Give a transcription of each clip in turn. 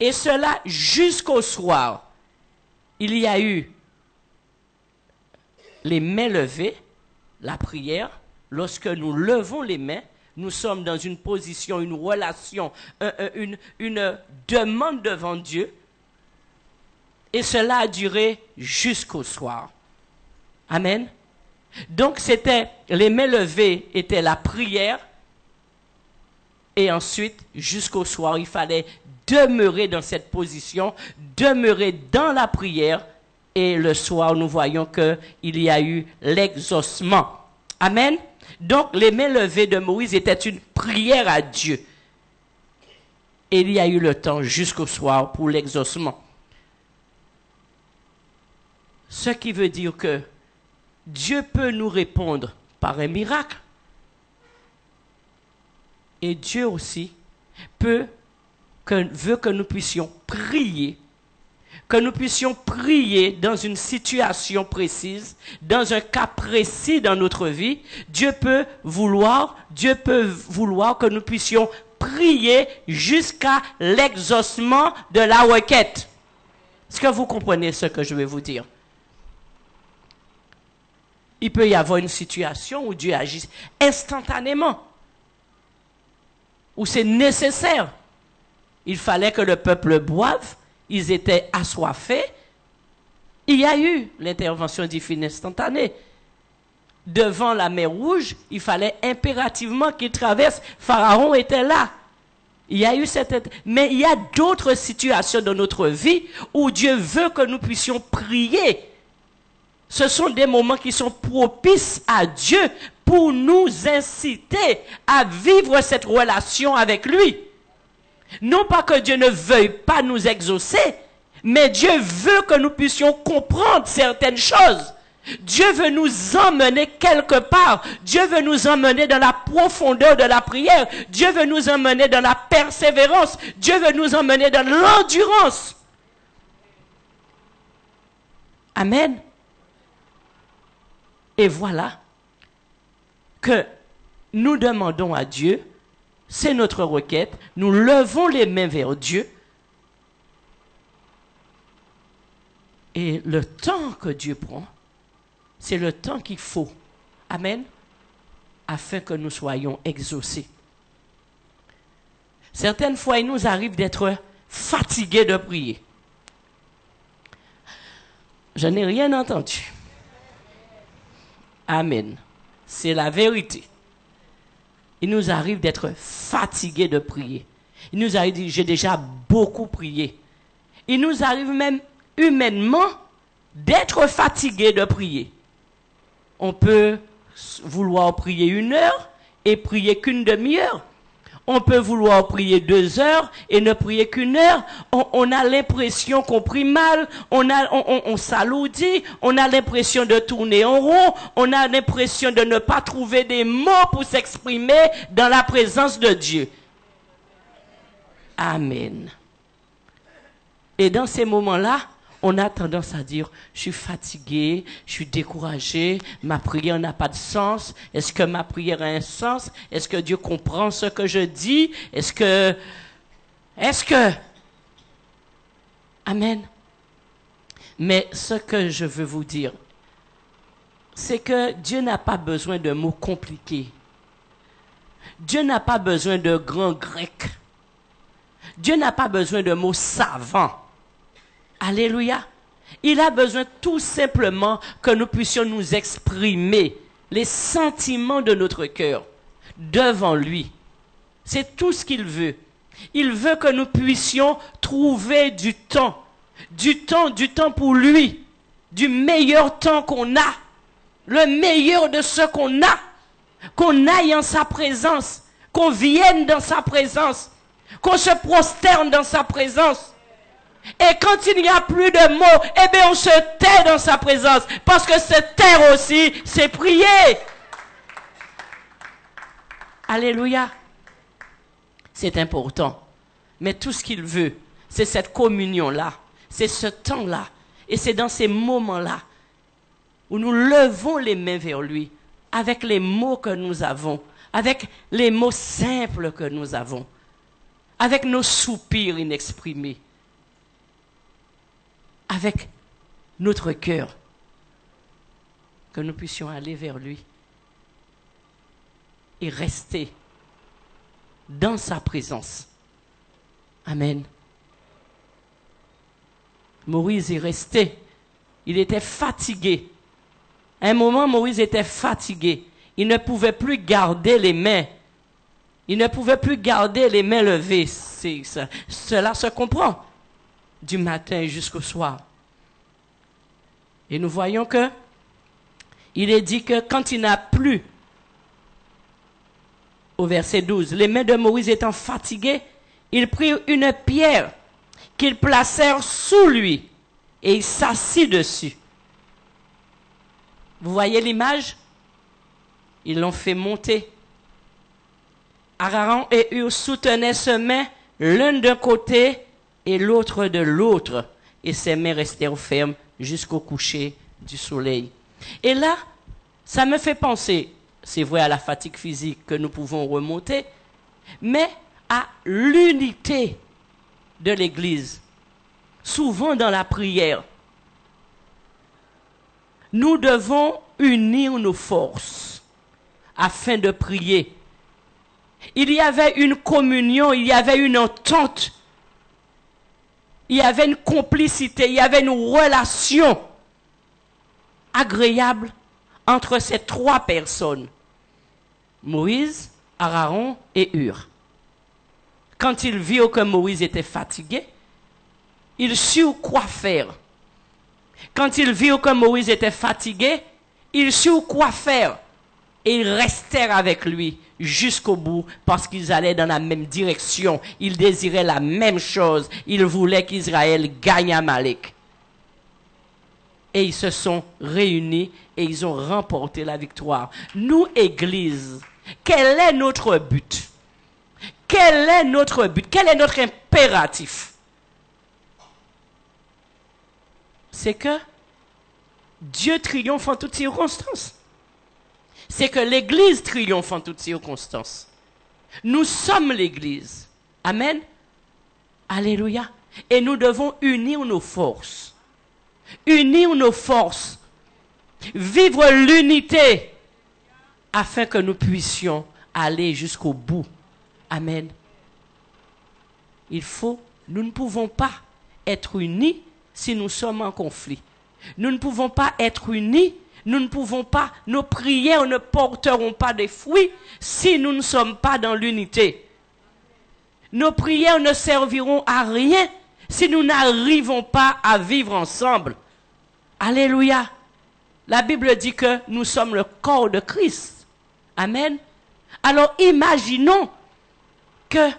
Et cela jusqu'au soir. Il y a eu les mains levées, la prière. Lorsque nous levons les mains, nous sommes dans une position, une relation, une demande devant Dieu. Et cela a duré jusqu'au soir. Amen. Donc les mains levées étaient la prière. Et ensuite, jusqu'au soir, il fallait demeurer dans cette position, demeurer dans la prière. Et le soir, nous voyons qu'il y a eu l'exaucement. Amen. Donc, les mains levées de Moïse étaient une prière à Dieu. Et il y a eu le temps jusqu'au soir pour l'exaucement. Ce qui veut dire que Dieu peut nous répondre par un miracle. Et Dieu aussi veut que nous puissions prier, que nous puissions prier dans une situation précise, dans un cas précis dans notre vie. Dieu peut vouloir que nous puissions prier jusqu'à l'exaucement de la requête. Est-ce que vous comprenez ce que je vais vous dire? Il peut y avoir une situation où Dieu agit instantanément, où c'est nécessaire. Il fallait que le peuple boive, ils étaient assoiffés. Il y a eu l'intervention divine instantanée. Devant la mer Rouge, il fallait impérativement qu'ils traversent. Pharaon était là. Il y a eu mais il y a d'autres situations dans notre vie où Dieu veut que nous puissions prier. Ce sont des moments qui sont propices à Dieu pour nous inciter à vivre cette relation avec lui. Non pas que Dieu ne veuille pas nous exaucer, mais Dieu veut que nous puissions comprendre certaines choses. Dieu veut nous emmener quelque part. Dieu veut nous emmener dans la profondeur de la prière. Dieu veut nous emmener dans la persévérance. Dieu veut nous emmener dans l'endurance. Amen. Et voilà que nous demandons à Dieu, c'est notre requête, nous levons les mains vers Dieu, et le temps que Dieu prend, c'est le temps qu'il faut, amen, afin que nous soyons exaucés. Certaines fois, il nous arrive d'être fatigués de prier. Je n'ai rien entendu. Amen. C'est la vérité. Il nous arrive d'être fatigués de prier. Il nous arrive de dire, j'ai déjà beaucoup prié. Il nous arrive même humainement d'être fatigués de prier. On peut vouloir prier 1 heure et prier qu'une demi-heure. On peut vouloir prier 2 heures et ne prier qu'1 heure. On a l'impression qu'on prie mal, on s'alourdit, on a l'impression de tourner en rond, on a l'impression de ne pas trouver des mots pour s'exprimer dans la présence de Dieu. Amen. Et dans ces moments-là, on a tendance à dire, je suis fatigué, je suis découragé, ma prière n'a pas de sens. Est-ce que ma prière a un sens? Est-ce que Dieu comprend ce que je dis? Est-ce que... Amen. Mais ce que je veux vous dire, c'est que Dieu n'a pas besoin de mots compliqués. Dieu n'a pas besoin de grands grecs. Dieu n'a pas besoin de mots savants. Alléluia. Il a besoin tout simplement que nous puissions nous exprimer les sentiments de notre cœur devant lui. C'est tout ce qu'il veut. Il veut que nous puissions trouver du temps pour lui, du meilleur temps qu'on a, le meilleur de ce qu'on a, qu'on aille en sa présence, qu'on vienne dans sa présence, qu'on se prosterne dans sa présence. Et quand il n'y a plus de mots, eh bien on se tait dans sa présence. Parce que se taire aussi, c'est prier. Alléluia. C'est important. Mais tout ce qu'il veut, c'est cette communion-là. C'est ce temps-là. Et c'est dans ces moments-là où nous levons les mains vers lui. Avec les mots que nous avons. Avec les mots simples que nous avons. avec nos soupirs inexprimés, avec notre cœur, que nous puissions aller vers lui et rester dans sa présence. Amen. Moïse est resté. Il était fatigué. À un moment, Moïse était fatigué. Il ne pouvait plus garder les mains. Il ne pouvait plus garder les mains levées. Cela se comprend. Du matin jusqu'au soir. Et nous voyons que il est dit que quand il n'a plus, au verset 12, les mains de Moïse étant fatiguées, ils prirent une pierre qu'ils placèrent sous lui et il s'assit dessus. Vous voyez l'image? Ils l'ont fait monter. Aaron et Hur soutenaient ses mains l'un d'un côté et l'autre de l'autre, et ses mains restèrent fermes jusqu'au coucher du soleil. Et là, ça me fait penser, c'est vrai à la fatigue physique que nous pouvons remonter, mais à l'unité de l'Église. Souvent dans la prière, nous devons unir nos forces afin de prier. Il y avait une communion, il y avait une entente, il y avait une complicité, il y avait une relation agréable entre ces trois personnes, Moïse, Aaron et Hur. Quand ils virent que Moïse était fatigué, ils surent quoi faire. Quand ils virent que Moïse était fatigué, ils surent quoi faire. Et ils restèrent avec lui jusqu'au bout parce qu'ils allaient dans la même direction. Ils désiraient la même chose. Ils voulaient qu'Israël gagne Amalek. Et ils se sont réunis et ils ont remporté la victoire. Nous, Église, quel est notre but? Quel est notre but? Quel est notre impératif? C'est que Dieu triomphe en toutes circonstances. C'est que l'Église triomphe en toutes circonstances. Nous sommes l'Église. Amen. Alléluia. Et nous devons unir nos forces. Unir nos forces. Vivre l'unité afin que nous puissions aller jusqu'au bout. Amen. Nous ne pouvons pas être unis si nous sommes en conflit. Nous ne pouvons pas être unis, nos prières ne porteront pas de fruits si nous ne sommes pas dans l'unité. Nos prières ne serviront à rien si nous n'arrivons pas à vivre ensemble. Alléluia. La Bible dit que nous sommes le corps de Christ. Amen. Alors imaginons que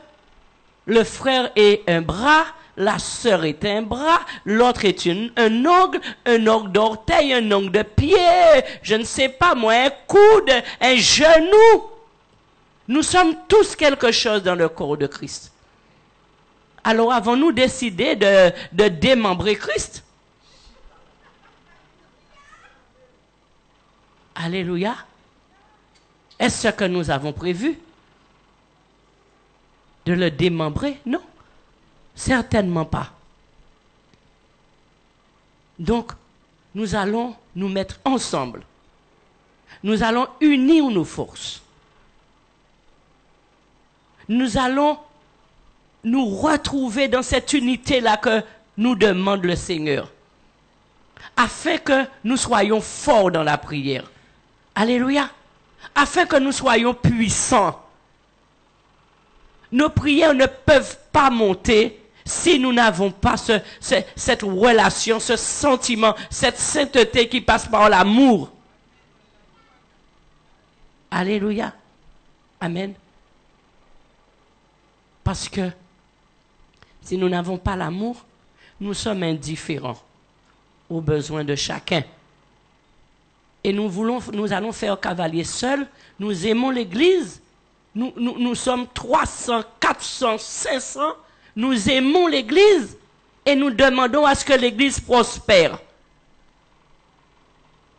le frère est un bras, la sœur est un bras, l'autre est un ongle d'orteil, un ongle de pied, je ne sais pas moi, un coude, un genou. Nous sommes tous quelque chose dans le corps de Christ. Alors avons-nous décidé de démembrer Christ? Alléluia. Est-ce que nous avons prévu de le démembrer? Non. Certainement pas. Donc, nous allons nous mettre ensemble. Nous allons unir nos forces. Nous allons nous retrouver dans cette unité-là que nous demande le Seigneur. Afin que nous soyons forts dans la prière. Alléluia. Afin que nous soyons puissants. Nos prières ne peuvent pas monter si nous n'avons pas cette relation, ce sentiment, cette sainteté qui passe par l'amour. Alléluia. Amen. Parce que si nous n'avons pas l'amour, nous sommes indifférents aux besoins de chacun. Et nous allons faire cavalier seul. Nous aimons l'Église. Nous sommes 300, 400, 500. Nous aimons l'Église et nous demandons à ce que l'Église prospère.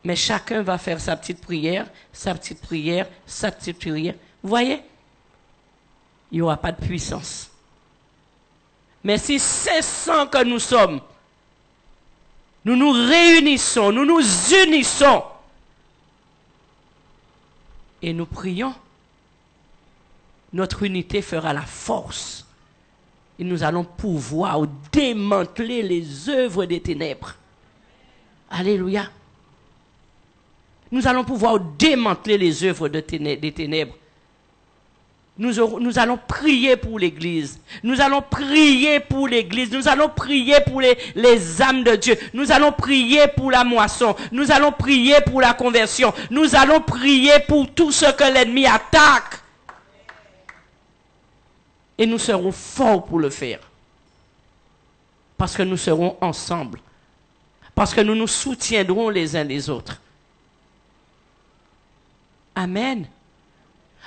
Mais chacun va faire sa petite prière, sa petite prière, sa petite prière. Vous voyez? Il n'y aura pas de puissance. Mais si 500 que nous sommes, nous nous réunissons, nous nous unissons et nous prions, notre unité fera la force. Et nous allons pouvoir démanteler les œuvres des ténèbres. Alléluia. Nous allons pouvoir démanteler les œuvres des ténèbres. Nous allons prier pour l'Église. Nous allons prier pour l'Église. Nous allons prier pour les âmes de Dieu. Nous allons prier pour la moisson. Nous allons prier pour la conversion. Nous allons prier pour tout ce que l'ennemi attaque. Et nous serons forts pour le faire. Parce que nous serons ensemble. Parce que nous nous soutiendrons les uns les autres. Amen.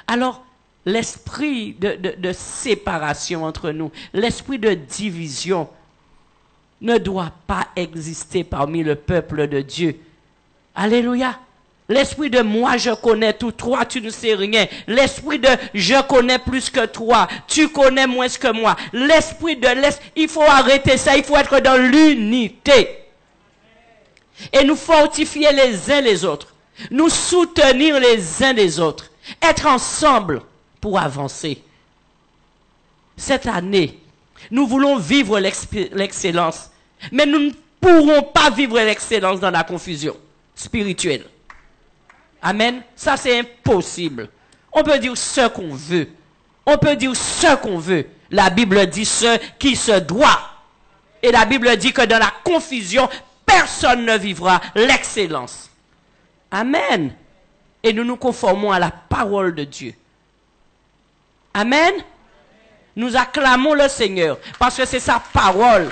Alors, l'esprit de séparation entre nous, l'esprit de division ne doit pas exister parmi le peuple de Dieu. Alléluia. L'esprit de moi je connais tout, toi tu ne sais rien. L'esprit de je connais plus que toi, tu connais moins que moi. L'esprit de il faut arrêter ça, il faut être dans l'unité. Et nous fortifier les uns les autres. Nous soutenir les uns les autres. Être ensemble pour avancer. Cette année, nous voulons vivre l'excellence. Mais nous ne pourrons pas vivre l'excellence dans la confusion spirituelle. Amen. Ça, c'est impossible. On peut dire ce qu'on veut. On peut dire ce qu'on veut. La Bible dit ce qui se doit. Et la Bible dit que dans la confusion, personne ne vivra l'excellence. Amen. Et nous nous conformons à la parole de Dieu. Amen. Nous acclamons le Seigneur parce que c'est sa parole.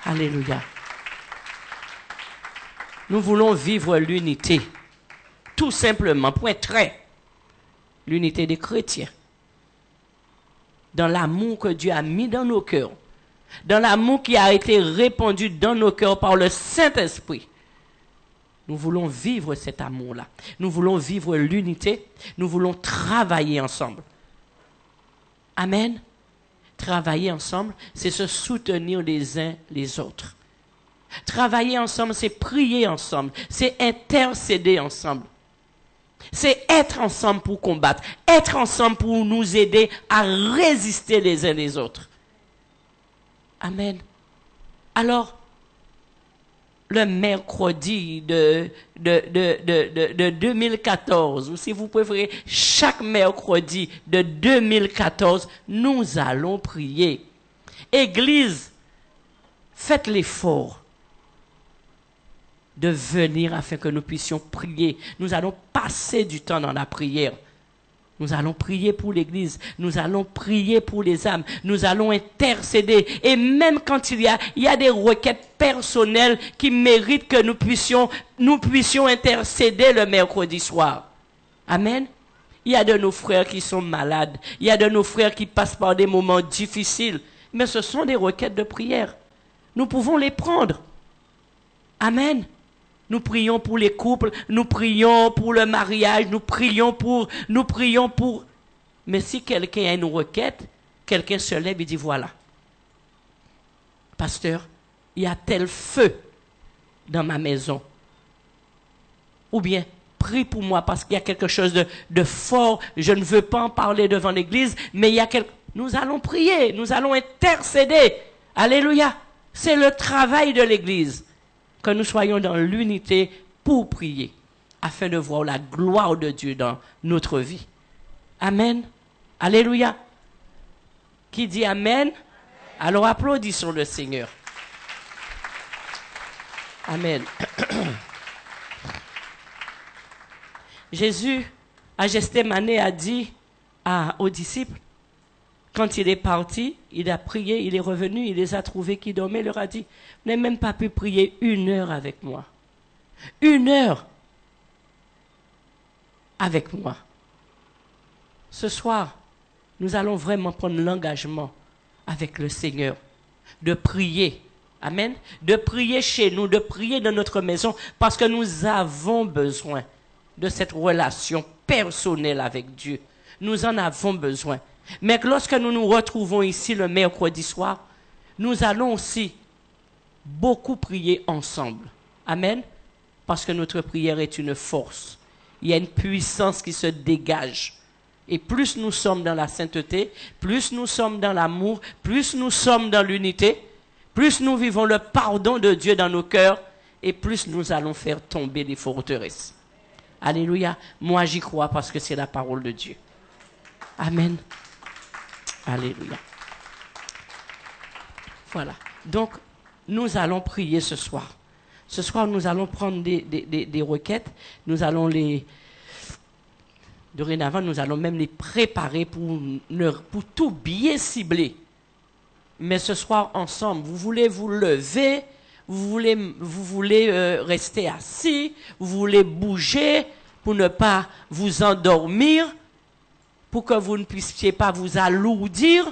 Alléluia. Nous voulons vivre l'unité. Tout simplement, point trait. L'unité des chrétiens. Dans l'amour que Dieu a mis dans nos cœurs. Dans l'amour qui a été répandu dans nos cœurs par le Saint-Esprit. Nous voulons vivre cet amour-là. Nous voulons vivre l'unité. Nous voulons travailler ensemble. Amen. Travailler ensemble, c'est se soutenir les uns les autres. Travailler ensemble, c'est prier ensemble. C'est intercéder ensemble. C'est être ensemble pour combattre. Être ensemble pour nous aider à résister les uns les autres. Amen. Alors, le mercredi de 2014, ou si vous préférez, chaque mercredi de 2014, nous allons prier. Église, faites l'effort de venir afin que nous puissions prier. Nous allons passer du temps dans la prière. Nous allons prier pour l'Église. Nous allons prier pour les âmes. Nous allons intercéder. Et même quand il y a des requêtes personnelles qui méritent que nous puissions intercéder le mercredi soir. Amen. Il y a de nos frères qui sont malades. Il y a de nos frères qui passent par des moments difficiles. Mais ce sont des requêtes de prière. Nous pouvons les prendre. Amen. Nous prions pour les couples, nous prions pour le mariage, nous prions pour... Mais si quelqu'un a une requête, quelqu'un se lève et dit, voilà, pasteur, il y a tel feu dans ma maison. Ou bien, prie pour moi parce qu'il y a quelque chose de fort, je ne veux pas en parler devant l'église, mais il y a quelque... Nous allons prier, nous allons intercéder. Alléluia. C'est le travail de l'église. Que nous soyons dans l'unité pour prier, afin de voir la gloire de Dieu dans notre vie. Amen. Alléluia. Qui dit Amen? Alors applaudissons le Seigneur. Amen. Jésus, à Gethsémani, a dit aux disciples, quand il est parti, il a prié, il est revenu, il les a trouvés qui dormaient, il leur a dit, vous n'avez même pas pu prier 1 heure avec moi. 1 heure avec moi. Ce soir, nous allons vraiment prendre l'engagement avec le Seigneur de prier. Amen. De prier chez nous, de prier dans notre maison, parce que nous avons besoin de cette relation personnelle avec Dieu. Nous en avons besoin. Mais que lorsque nous nous retrouvons ici le mercredi soir, nous allons aussi beaucoup prier ensemble. Amen. Parce que notre prière est une force. Il y a une puissance qui se dégage. Et plus nous sommes dans la sainteté, plus nous sommes dans l'amour, plus nous sommes dans l'unité, plus nous vivons le pardon de Dieu dans nos cœurs, et plus nous allons faire tomber les forteresses. Alléluia. Moi, j'y crois parce que c'est la parole de Dieu. Amen. Alléluia. Voilà. Donc, nous allons prier ce soir. Ce soir, nous allons prendre des requêtes. Nous allons dorénavant, nous allons même les préparer pour tout bien cibler. Mais ce soir, ensemble, vous voulez vous lever, vous voulez rester assis, vous voulez bouger pour ne pas vous endormir, pour que vous ne puissiez pas vous alourdir,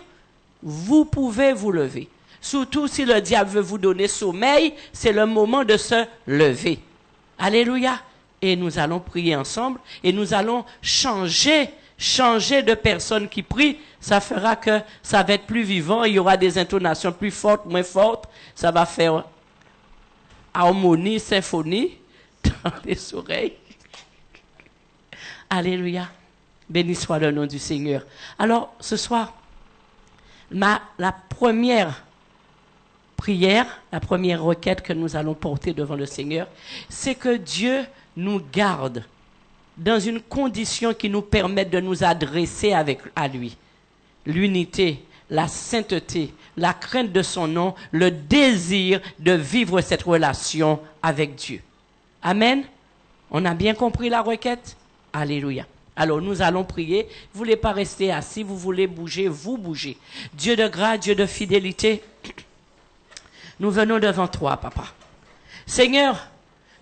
vous pouvez vous lever. Surtout si le diable veut vous donner sommeil, c'est le moment de se lever. Alléluia. Et nous allons prier ensemble et nous allons changer de personne qui prie. Ça fera que ça va être plus vivant. Il y aura des intonations plus fortes, moins fortes. Ça va faire harmonie, symphonie dans les oreilles. Alléluia. Béni soit le nom du Seigneur. Alors, ce soir, la première prière, la première requête que nous allons porter devant le Seigneur, c'est que Dieu nous garde dans une condition qui nous permette de nous adresser à lui. L'unité, la sainteté, la crainte de son nom, le désir de vivre cette relation avec Dieu. Amen. On a bien compris la requête? Alléluia. Alors, nous allons prier. Vous ne voulez pas rester assis, vous voulez bouger, vous bougez. Dieu de grâce, Dieu de fidélité, nous venons devant toi, papa. Seigneur,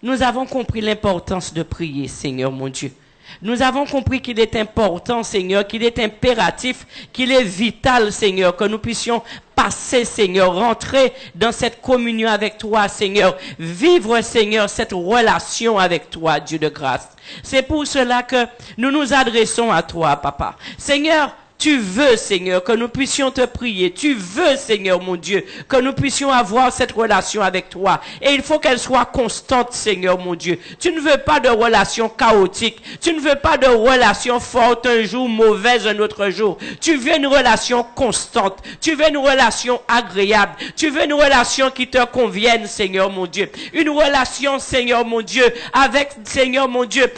nous avons compris l'importance de prier, Seigneur mon Dieu. Nous avons compris qu'il est important, Seigneur, qu'il est impératif, qu'il est vital, Seigneur, que nous puissions passer, Seigneur, rentrer dans cette communion avec toi, Seigneur, vivre, Seigneur, cette relation avec toi, Dieu de grâce. C'est pour cela que nous nous adressons à toi, papa. Seigneur, tu veux, Seigneur, que nous puissions te prier. Tu veux, Seigneur, mon Dieu, que nous puissions avoir cette relation avec toi. Et il faut qu'elle soit constante, Seigneur, mon Dieu. Tu ne veux pas de relation chaotique. Tu ne veux pas de relation forte un jour, mauvaise un autre jour. Tu veux une relation constante. Tu veux une relation agréable. Tu veux une relation qui te convienne, Seigneur, mon Dieu. Une relation, Seigneur, mon Dieu, avec, Seigneur, mon Dieu,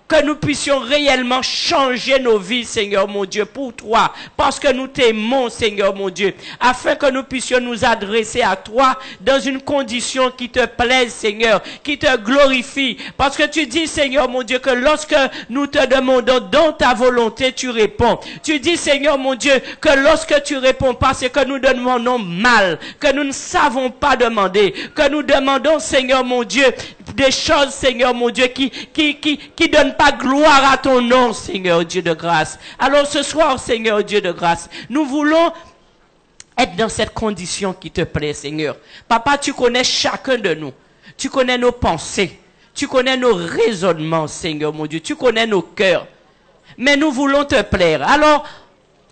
que nous puissions réellement changer nos vies, Seigneur mon Dieu, pour toi, parce que nous t'aimons, Seigneur mon Dieu, afin que nous puissions nous adresser à toi dans une condition qui te plaise, Seigneur, qui te glorifie, parce que tu dis, Seigneur mon Dieu, que lorsque nous te demandons dans ta volonté, tu réponds. Tu dis, Seigneur mon Dieu, que lorsque tu réponds pas, c'est que nous demandons mal, que nous ne savons pas demander, que nous demandons, Seigneur mon Dieu, des choses, Seigneur mon Dieu, qui donnent pas gloire à ton nom, Seigneur Dieu de grâce. Alors ce soir, Seigneur Dieu de grâce, nous voulons être dans cette condition qui te plaît, Seigneur. Papa, tu connais chacun de nous. Tu connais nos pensées. Tu connais nos raisonnements, Seigneur mon Dieu. Tu connais nos cœurs. Mais nous voulons te plaire. Alors,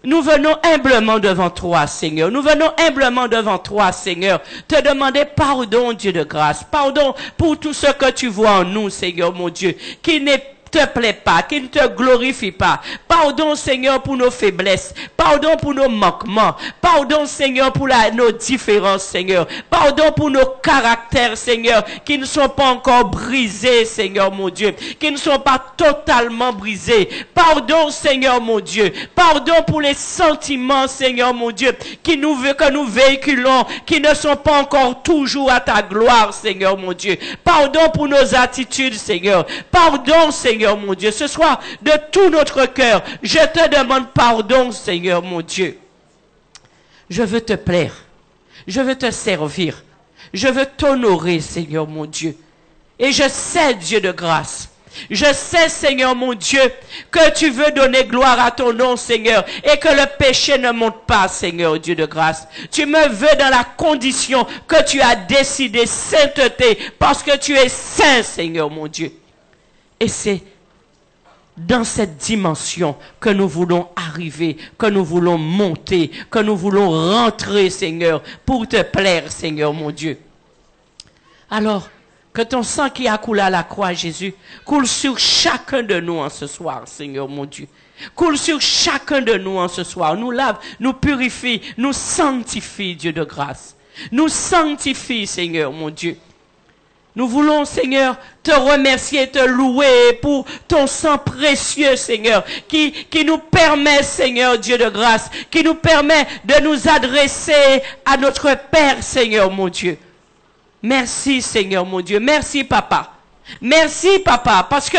nous venons humblement devant toi, Seigneur. Nous venons humblement devant toi, Seigneur. Te demander pardon, Dieu de grâce. Pardon pour tout ce que tu vois en nous, Seigneur mon Dieu, qui n'est te plaît pas, qui ne te glorifie pas. Pardon, Seigneur, pour nos faiblesses. Pardon pour nos manquements. Pardon, Seigneur, pour nos différences, Seigneur. Pardon pour nos caractères, Seigneur, qui ne sont pas encore brisés, Seigneur, mon Dieu. Qui ne sont pas totalement brisés. Pardon, Seigneur, mon Dieu. Pardon pour les sentiments, Seigneur, mon Dieu, que nous véhiculons, qui ne sont pas encore toujours à ta gloire, Seigneur, mon Dieu. Pardon pour nos attitudes, Seigneur. Pardon, Seigneur, mon Dieu, ce soir, de tout notre cœur, je te demande pardon, Seigneur, mon Dieu. Je veux te plaire. Je veux te servir. Je veux t'honorer, Seigneur, mon Dieu. Et je sais, Dieu de grâce, je sais, Seigneur, mon Dieu, que tu veux donner gloire à ton nom, Seigneur, et que le péché ne monte pas, Seigneur, Dieu de grâce. Tu me veux dans la condition que tu as décidé, sainteté, parce que tu es saint, Seigneur, mon Dieu. Et c'est dans cette dimension que nous voulons arriver, que nous voulons monter, que nous voulons rentrer, Seigneur, pour te plaire, Seigneur, mon Dieu. Alors, que ton sang qui a coulé à la croix, Jésus, coule sur chacun de nous en ce soir, Seigneur, mon Dieu. Coule sur chacun de nous en ce soir. Nous lave, nous purifie, nous sanctifie, Dieu de grâce. Nous sanctifie, Seigneur, mon Dieu. Nous voulons, Seigneur, te remercier, te louer pour ton sang précieux, Seigneur, qui nous permet, Seigneur, Dieu de grâce, qui nous permet de nous adresser à notre Père, Seigneur, mon Dieu. Merci, Seigneur, mon Dieu. Merci, Papa. Merci, Papa, parce que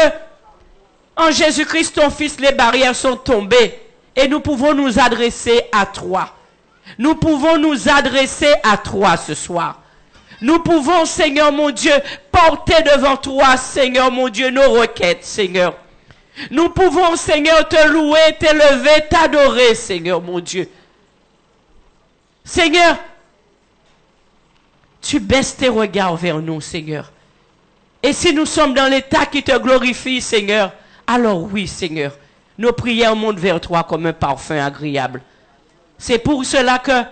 en Jésus-Christ, ton Fils, les barrières sont tombées et nous pouvons nous adresser à toi. Nous pouvons nous adresser à toi ce soir. Nous pouvons, Seigneur mon Dieu, porter devant toi, Seigneur mon Dieu, nos requêtes, Seigneur. Nous pouvons, Seigneur, te louer, t'élever, t'adorer, Seigneur mon Dieu. Seigneur, tu baisses tes regards vers nous, Seigneur. Et si nous sommes dans l'état qui te glorifie, Seigneur, alors oui, Seigneur, nos prières montent vers toi comme un parfum agréable. C'est pour cela que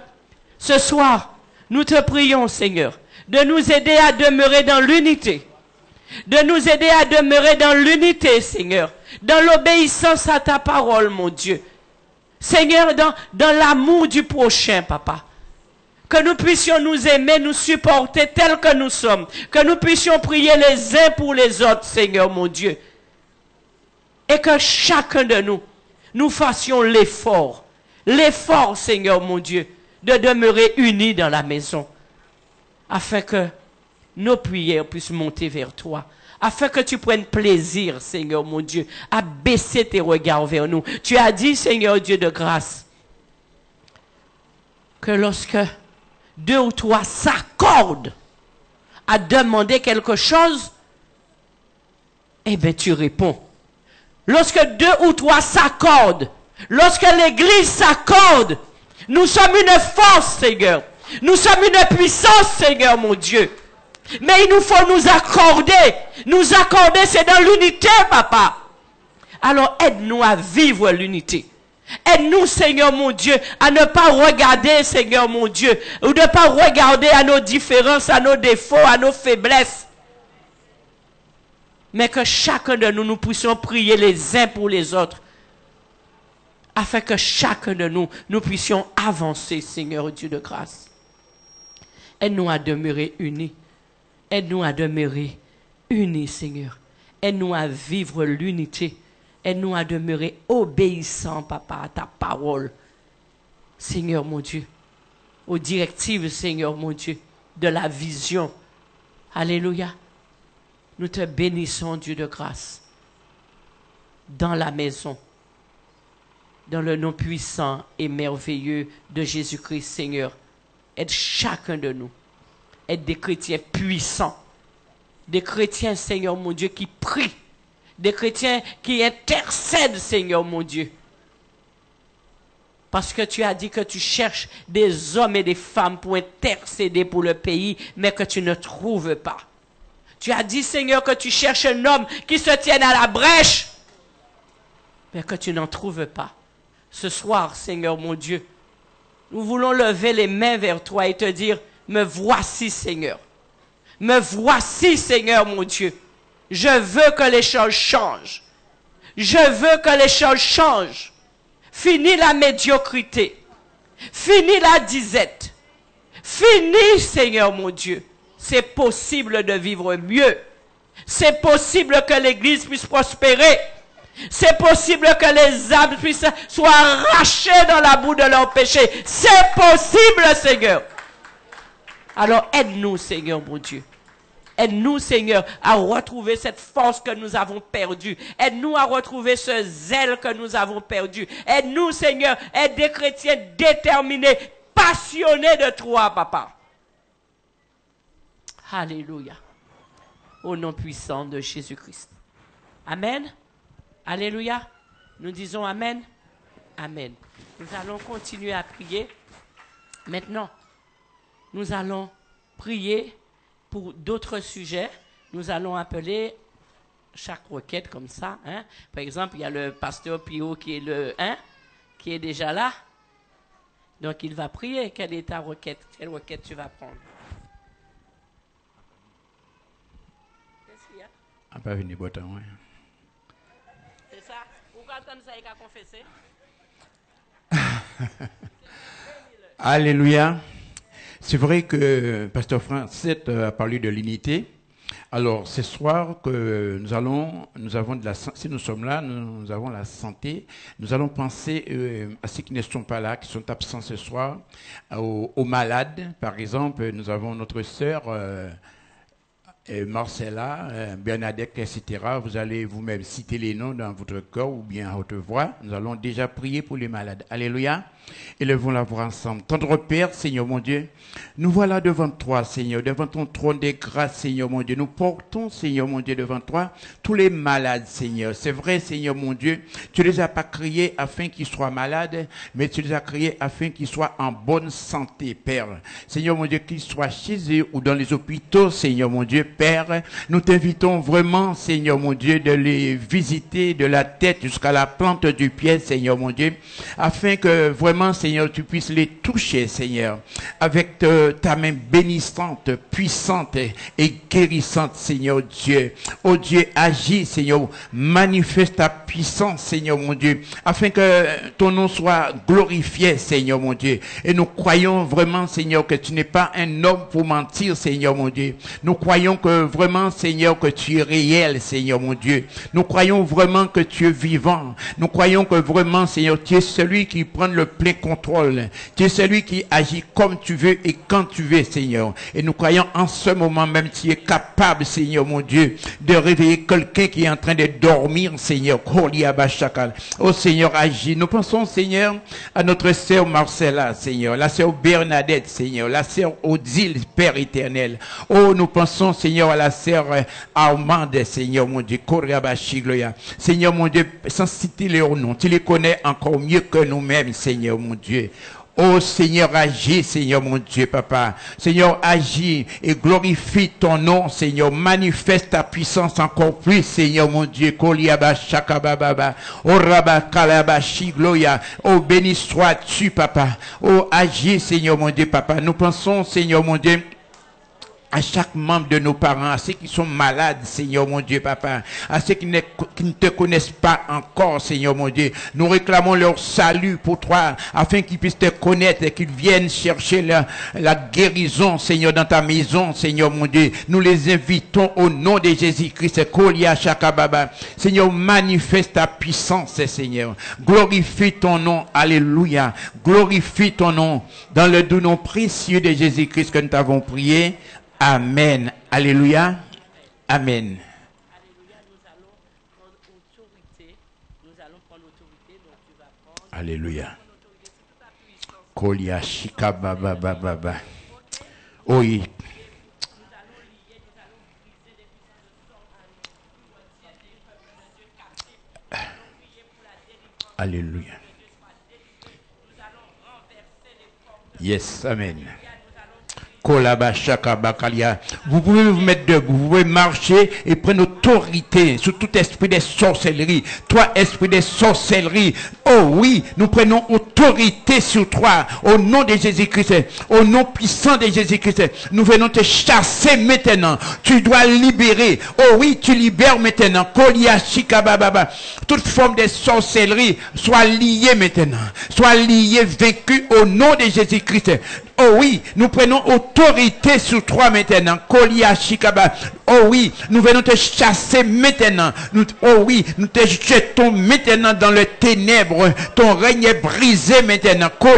ce soir, nous te prions, Seigneur, de nous aider à demeurer dans l'unité. De nous aider à demeurer dans l'unité, Seigneur. Dans l'obéissance à ta parole, mon Dieu. Seigneur, dans l'amour du prochain, Papa. Que nous puissions nous aimer, nous supporter tels que nous sommes. Que nous puissions prier les uns pour les autres, Seigneur, mon Dieu. Et que chacun de nous, nous fassions l'effort. L'effort, Seigneur, mon Dieu, de demeurer unis dans la maison. Afin que nos prières puissent monter vers toi. Afin que tu prennes plaisir, Seigneur mon Dieu, à baisser tes regards vers nous. Tu as dit, Seigneur Dieu de grâce, que lorsque 2 ou 3 s'accordent à demander quelque chose, eh bien tu réponds. Lorsque 2 ou 3 s'accordent, lorsque l'Église s'accorde, nous sommes une force, Seigneur. Nous sommes une puissance, Seigneur mon Dieu. Mais il nous faut nous accorder. Nous accorder, c'est dans l'unité, Papa. Alors aide-nous à vivre l'unité. Aide-nous, Seigneur mon Dieu, à ne pas regarder, Seigneur mon Dieu, ou ne pas regarder à nos différences, à nos défauts, à nos faiblesses. Mais que chacun de nous, nous puissions prier les uns pour les autres. Afin que chacun de nous, nous puissions avancer, Seigneur Dieu de grâce. Aide-nous à demeurer unis. Aide-nous à demeurer unis, Seigneur. Aide-nous à vivre l'unité. Aide-nous à demeurer obéissants, Papa, à ta parole. Seigneur mon Dieu, aux directives, Seigneur mon Dieu, de la vision. Alléluia. Nous te bénissons, Dieu de grâce, dans la maison, dans le nom puissant et merveilleux de Jésus-Christ, Seigneur. Aide chacun de nous. Aide des chrétiens puissants. Des chrétiens, Seigneur mon Dieu, qui prient. Des chrétiens qui intercèdent, Seigneur mon Dieu. Parce que tu as dit que tu cherches des hommes et des femmes pour intercéder pour le pays, mais que tu ne trouves pas. Tu as dit, Seigneur, que tu cherches un homme qui se tienne à la brèche, mais que tu n'en trouves pas. Ce soir, Seigneur mon Dieu, nous voulons lever les mains vers toi et te dire, me voici, Seigneur. Me voici, Seigneur mon Dieu. Je veux que les choses changent. Je veux que les choses changent. Finis la médiocrité. Finis la disette. Finis, Seigneur mon Dieu. C'est possible de vivre mieux. C'est possible que l'Église puisse prospérer. C'est possible que les âmes puissent soient arrachées dans la boue de leur péché. C'est possible, Seigneur. Alors aide-nous, Seigneur mon Dieu. Aide-nous, Seigneur, à retrouver cette force que nous avons perdue. Aide-nous à retrouver ce zèle que nous avons perdu. Aide-nous, Seigneur, aide des chrétiens déterminés, passionnés de toi, Papa. Alléluia. Au nom puissant de Jésus-Christ. Amen. Alléluia. Nous disons Amen. Amen. Nous allons continuer à prier. Maintenant, nous allons prier pour d'autres sujets. Nous allons appeler chaque requête comme ça. Hein? Par exemple, il y a le pasteur Pio qui est qui est déjà là. Donc, il va prier. Quelle est ta requête? Quelle requête tu vas prendre? Qu'est-ce qu'il y a? Ah, pas venu botton, ouais. C'est ça? Pourquoi attendre ça et qu'à confesser? Alléluia. C'est vrai que Pasteur Francis a parlé de l'unité. Alors, ce soir que nous avons de la, si nous sommes là, nous avons la santé. Nous allons penser à ceux qui ne sont pas là, qui sont absents ce soir, aux malades. Par exemple, nous avons notre sœur Marcella, Bernadette, etc. Vous allez vous-même citer les noms dans votre cœur ou bien à haute voix. Nous allons déjà prier pour les malades. Alléluia. Élevons la voix ensemble. Tendre Père, Seigneur mon Dieu, nous voilà devant toi, Seigneur, devant ton trône des grâces, Seigneur mon Dieu. Nous portons, Seigneur mon Dieu, devant toi tous les malades, Seigneur. C'est vrai, Seigneur mon Dieu, tu ne les as pas créés afin qu'ils soient malades, mais tu les as créés afin qu'ils soient en bonne santé, Père. Seigneur mon Dieu, qu'ils soient chez eux ou dans les hôpitaux, Seigneur mon Dieu, Père, nous t'invitons vraiment, Seigneur mon Dieu, de les visiter de la tête jusqu'à la plante du pied, Seigneur mon Dieu, afin que vraiment, Seigneur, tu puisses les toucher, Seigneur, avec ta main bénissante, puissante et guérissante, Seigneur Dieu. Oh Dieu, agis, Seigneur, manifeste ta puissance, Seigneur mon Dieu, afin que ton nom soit glorifié, Seigneur mon Dieu. Et nous croyons vraiment, Seigneur, que tu n'es pas un homme pour mentir, Seigneur mon Dieu. Nous croyons que vraiment, Seigneur, que tu es réel, Seigneur mon Dieu. Nous croyons vraiment que tu es vivant. Nous croyons que vraiment, Seigneur, tu es celui qui prend le plein contrôle. Tu es celui qui agit comme tu veux et quand tu veux, Seigneur. Et nous croyons en ce moment même, tu es capable, Seigneur mon Dieu, de réveiller quelqu'un qui est en train de dormir, Seigneur. Oh Seigneur, agis. Nous pensons, Seigneur, à notre sœur Marcella, Seigneur, la sœur Bernadette, Seigneur, la sœur Odile, Père éternel. Oh, nous pensons, Seigneur, à la sœur Armande, Seigneur mon Dieu, Seigneur mon Dieu, sans citer leurs noms, tu les connais encore mieux que nous-mêmes, Seigneur mon Dieu. Oh Seigneur, agis, Seigneur mon Dieu, Papa. Seigneur, agis et glorifie ton nom, Seigneur. Manifeste ta puissance encore plus, Seigneur mon Dieu. Oh, béni sois-tu, Papa. Oh, agis, Seigneur mon Dieu, Papa. Nous pensons, Seigneur mon Dieu, à chaque membre de nos parents, à ceux qui sont malades, Seigneur mon Dieu, Papa, à ceux qui ne te connaissent pas encore, Seigneur mon Dieu. Nous réclamons leur salut pour toi, afin qu'ils puissent te connaître et qu'ils viennent chercher la guérison, Seigneur, dans ta maison, Seigneur mon Dieu. Nous les invitons au nom de Jésus-Christ. Seigneur, manifeste ta puissance, Seigneur. Glorifie ton nom. Alléluia. Glorifie ton nom. Dans le doux nom précieux de Jésus-Christ que nous t'avons prié. Amen. Alléluia. Amen. Alléluia, nous allons prendre autorité. Nous allons prendre autorité, donc tu vas prendre. Alléluia. Kolia shika baba baba baba. Oui. Alléluia. Yes, amen. Vous pouvez vous mettre debout, vous pouvez marcher et prendre autorité sur tout esprit de sorcellerie. Toi, esprit de sorcellerie, oh oui, nous prenons autorité sur toi, au nom de Jésus-Christ, au nom puissant de Jésus-Christ. Nous venons te chasser maintenant. Tu dois libérer. Oh oui, tu libères maintenant. Toute forme de sorcellerie soit liée maintenant. Soit liée, vaincue au nom de Jésus-Christ. Oh oui, nous prenons autorité sur toi maintenant. Oh oui, nous venons te chasser maintenant. Oh oui, nous te jetons maintenant dans le ténèbre. Ton règne est brisé maintenant. Oh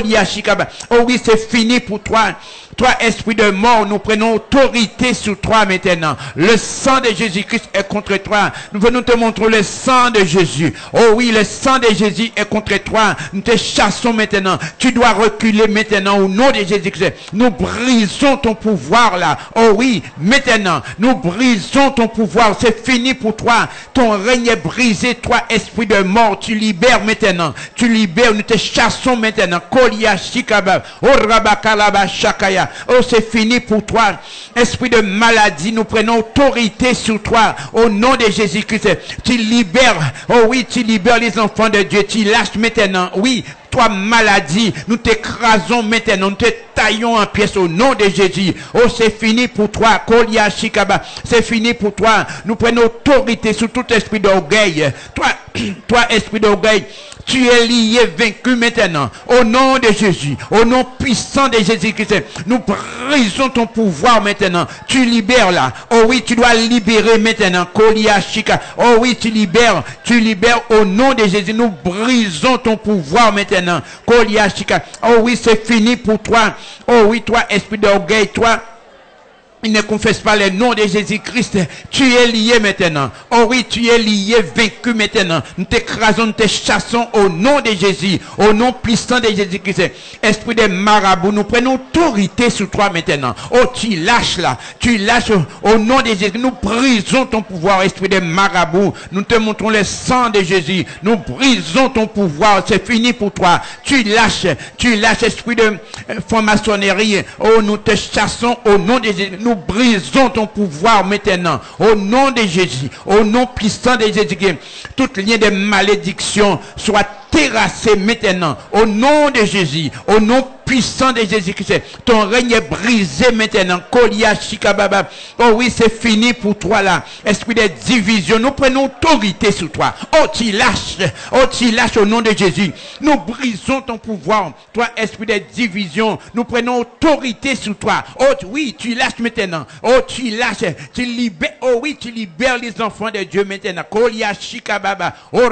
oui, c'est fini pour toi. Toi, esprit de mort, nous prenons autorité sur toi maintenant. Le sang de Jésus-Christ est contre toi. Nous venons te montrer le sang de Jésus. Oh oui, le sang de Jésus est contre toi. Nous te chassons maintenant. Tu dois reculer maintenant au nom de Jésus-Christ. Nous brisons ton pouvoir là. Oh oui, maintenant, nous brisons brisons ton pouvoir. C'est fini pour toi. Ton règne est brisé. Toi, esprit de mort, tu libères maintenant. Tu libères, nous te chassons maintenant. Kolia Shikaba. Oh, Rabakalaba Shakaya. Oh, c'est fini pour toi. Esprit de maladie, nous prenons autorité sur toi. Au nom de Jésus-Christ. Tu libères. Oh oui, tu libères les enfants de Dieu. Tu lâches maintenant. Oui. Toi, maladie, nous t'écrasons maintenant, nous te taillons en pièces au nom de Jésus. Oh, c'est fini pour toi, Kolia Shikaba. C'est fini pour toi. Nous prenons autorité sur tout esprit d'orgueil. Toi, esprit d'orgueil, tu es lié, vaincu maintenant. Au nom de Jésus, au nom puissant de Jésus-Christ, nous brisons ton pouvoir maintenant. Tu libères là. Oh oui, tu dois libérer maintenant. Kolia Shika. Oh oui, tu libères au nom de Jésus. Nous brisons ton pouvoir maintenant. Kolia Shika. Oh oui, c'est fini pour toi. Oh oui, toi, esprit d'orgueil, toi. Il ne confesse pas le nom de Jésus-Christ. Tu es lié maintenant. Oh oui, tu es lié, vaincu maintenant. Nous t'écrasons, nous te chassons au nom de Jésus. Au nom puissant de Jésus-Christ. Esprit de marabout, nous prenons autorité sur toi maintenant. Oh, tu lâches là. Tu lâches au nom de Jésus. Nous brisons ton pouvoir, esprit de marabout. Nous te montrons le sang de Jésus. Nous brisons ton pouvoir. C'est fini pour toi. Tu lâches, esprit de franc-maçonnerie. Oh, nous te chassons au nom de Jésus. Nous brisons ton pouvoir maintenant, au nom de Jésus, au nom puissant de Jésus. Toute lien de malédiction soit terrassé maintenant, au nom de Jésus, au nom puissant de Jésus-Christ. Ton règne est brisé maintenant. Kolia Shikababa. Oh oui, c'est fini pour toi là. Esprit de division, nous prenons autorité sur toi. Oh, tu lâches au nom de Jésus. Nous brisons ton pouvoir. Toi, esprit de division, nous prenons autorité sur toi. Oh oui, tu lâches maintenant. Oh, tu lâches, tu libères. Oh oui, tu libères les enfants de Dieu maintenant. Kolia Shikababa. Oh,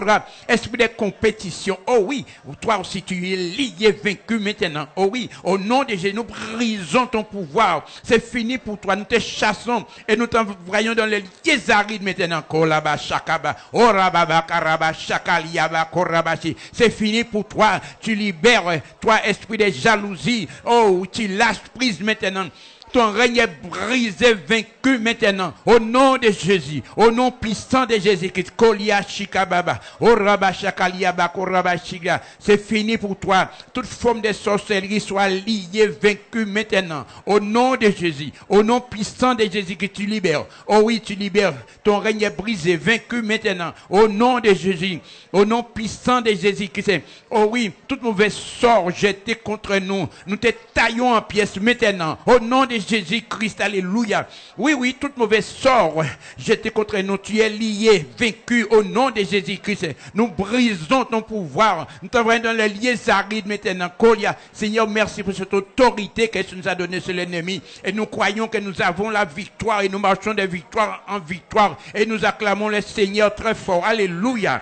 esprit de compétition. Oh oui, toi aussi tu es lié, vaincu maintenant. Oh oui, au nom de Jésus, nous brisons ton pouvoir. C'est fini pour toi. Nous te chassons et nous t'envoyons dans les lieux arides maintenant. Kolaba Shakaba. Orababa Karaba Shakaliaba Korabashi. C'est fini pour toi. Tu libères, toi, esprit de jalousie. Oh, tu lâches prise maintenant. Ton règne est brisé, vaincu maintenant. Au nom de Jésus. Au nom puissant de Jésus-Christ. Kolia Shikababa. Oraba Shakaliaba Korabashiga. C'est fini pour toi. Toute forme de sorcellerie soit liée, vaincue maintenant. Au nom de Jésus. Au nom puissant de Jésus-Christ, tu libères. Oh oui, tu libères. Ton règne est brisé, vaincu maintenant. Au nom de Jésus. Au nom puissant de Jésus-Christ. Oh oui, toute mauvaise sort jetée contre nous. Nous te taillons en pièces maintenant. Au nom de Jésus-Christ, alléluia. Oui, oui, toute mauvaise sort jetée contre nous, tu es lié, vaincu au nom de Jésus-Christ. Nous brisons ton pouvoir. Nous t'envoyons dans les lieux arides maintenant. Kolia, Seigneur, merci pour cette autorité que tu nous as donnée sur l'ennemi. Et nous croyons que nous avons la victoire et nous marchons de victoire en victoire. Et nous acclamons le Seigneur très fort. Alléluia.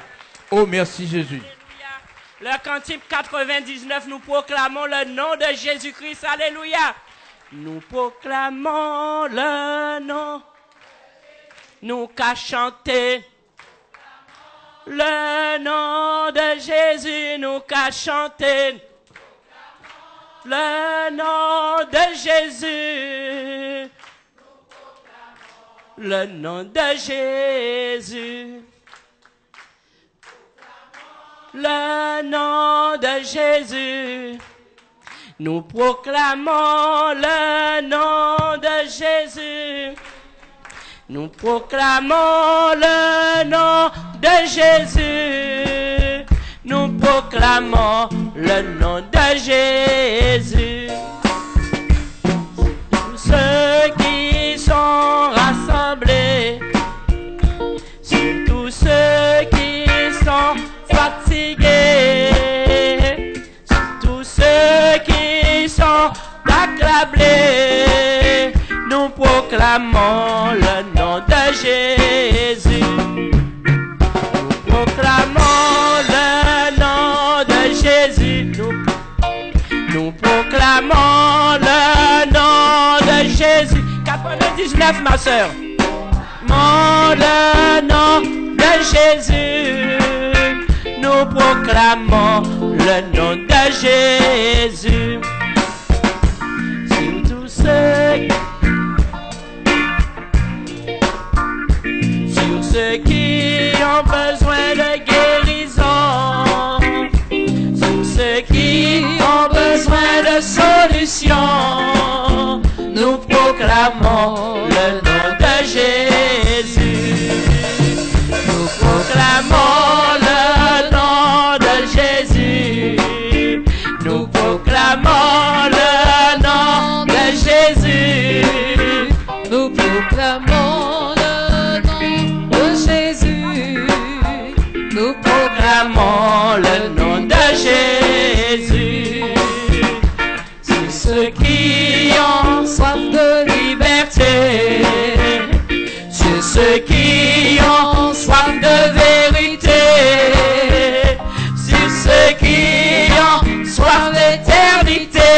Oh, merci Jésus. Le cantique 99, nous proclamons le nom de Jésus-Christ. Alléluia. Nous proclamons le nom, nous qu'à chanter le nom de Jésus, nous qu'à chanter le nom de Jésus, le nom de Jésus, le nom de Jésus. Nous proclamons le nom de Jésus. Nous proclamons le nom de Jésus. Nous proclamons le nom de Jésus. Tous ceux qui sont rassemblés, sur tous ceux qui sont fatigués, accablés, nous proclamons le nom de Jésus. Nous proclamons le nom de Jésus. Nous proclamons le nom de Jésus. 99, ma soeur. Le nom de Jésus. Nous proclamons le nom de Jésus. perdition. Nous proclamons le nom de Jésus. Nous proclamons le nom de Jésus. Nous proclamons le nom de Jésus. Nous proclamons le nom de Jésus. Nous Proclamons le nom de Jésus. C'est ceux qui ont soif de liberté. C'est ceux qui ont soif de vérité. C'est ceux qui ont soif d'éternité.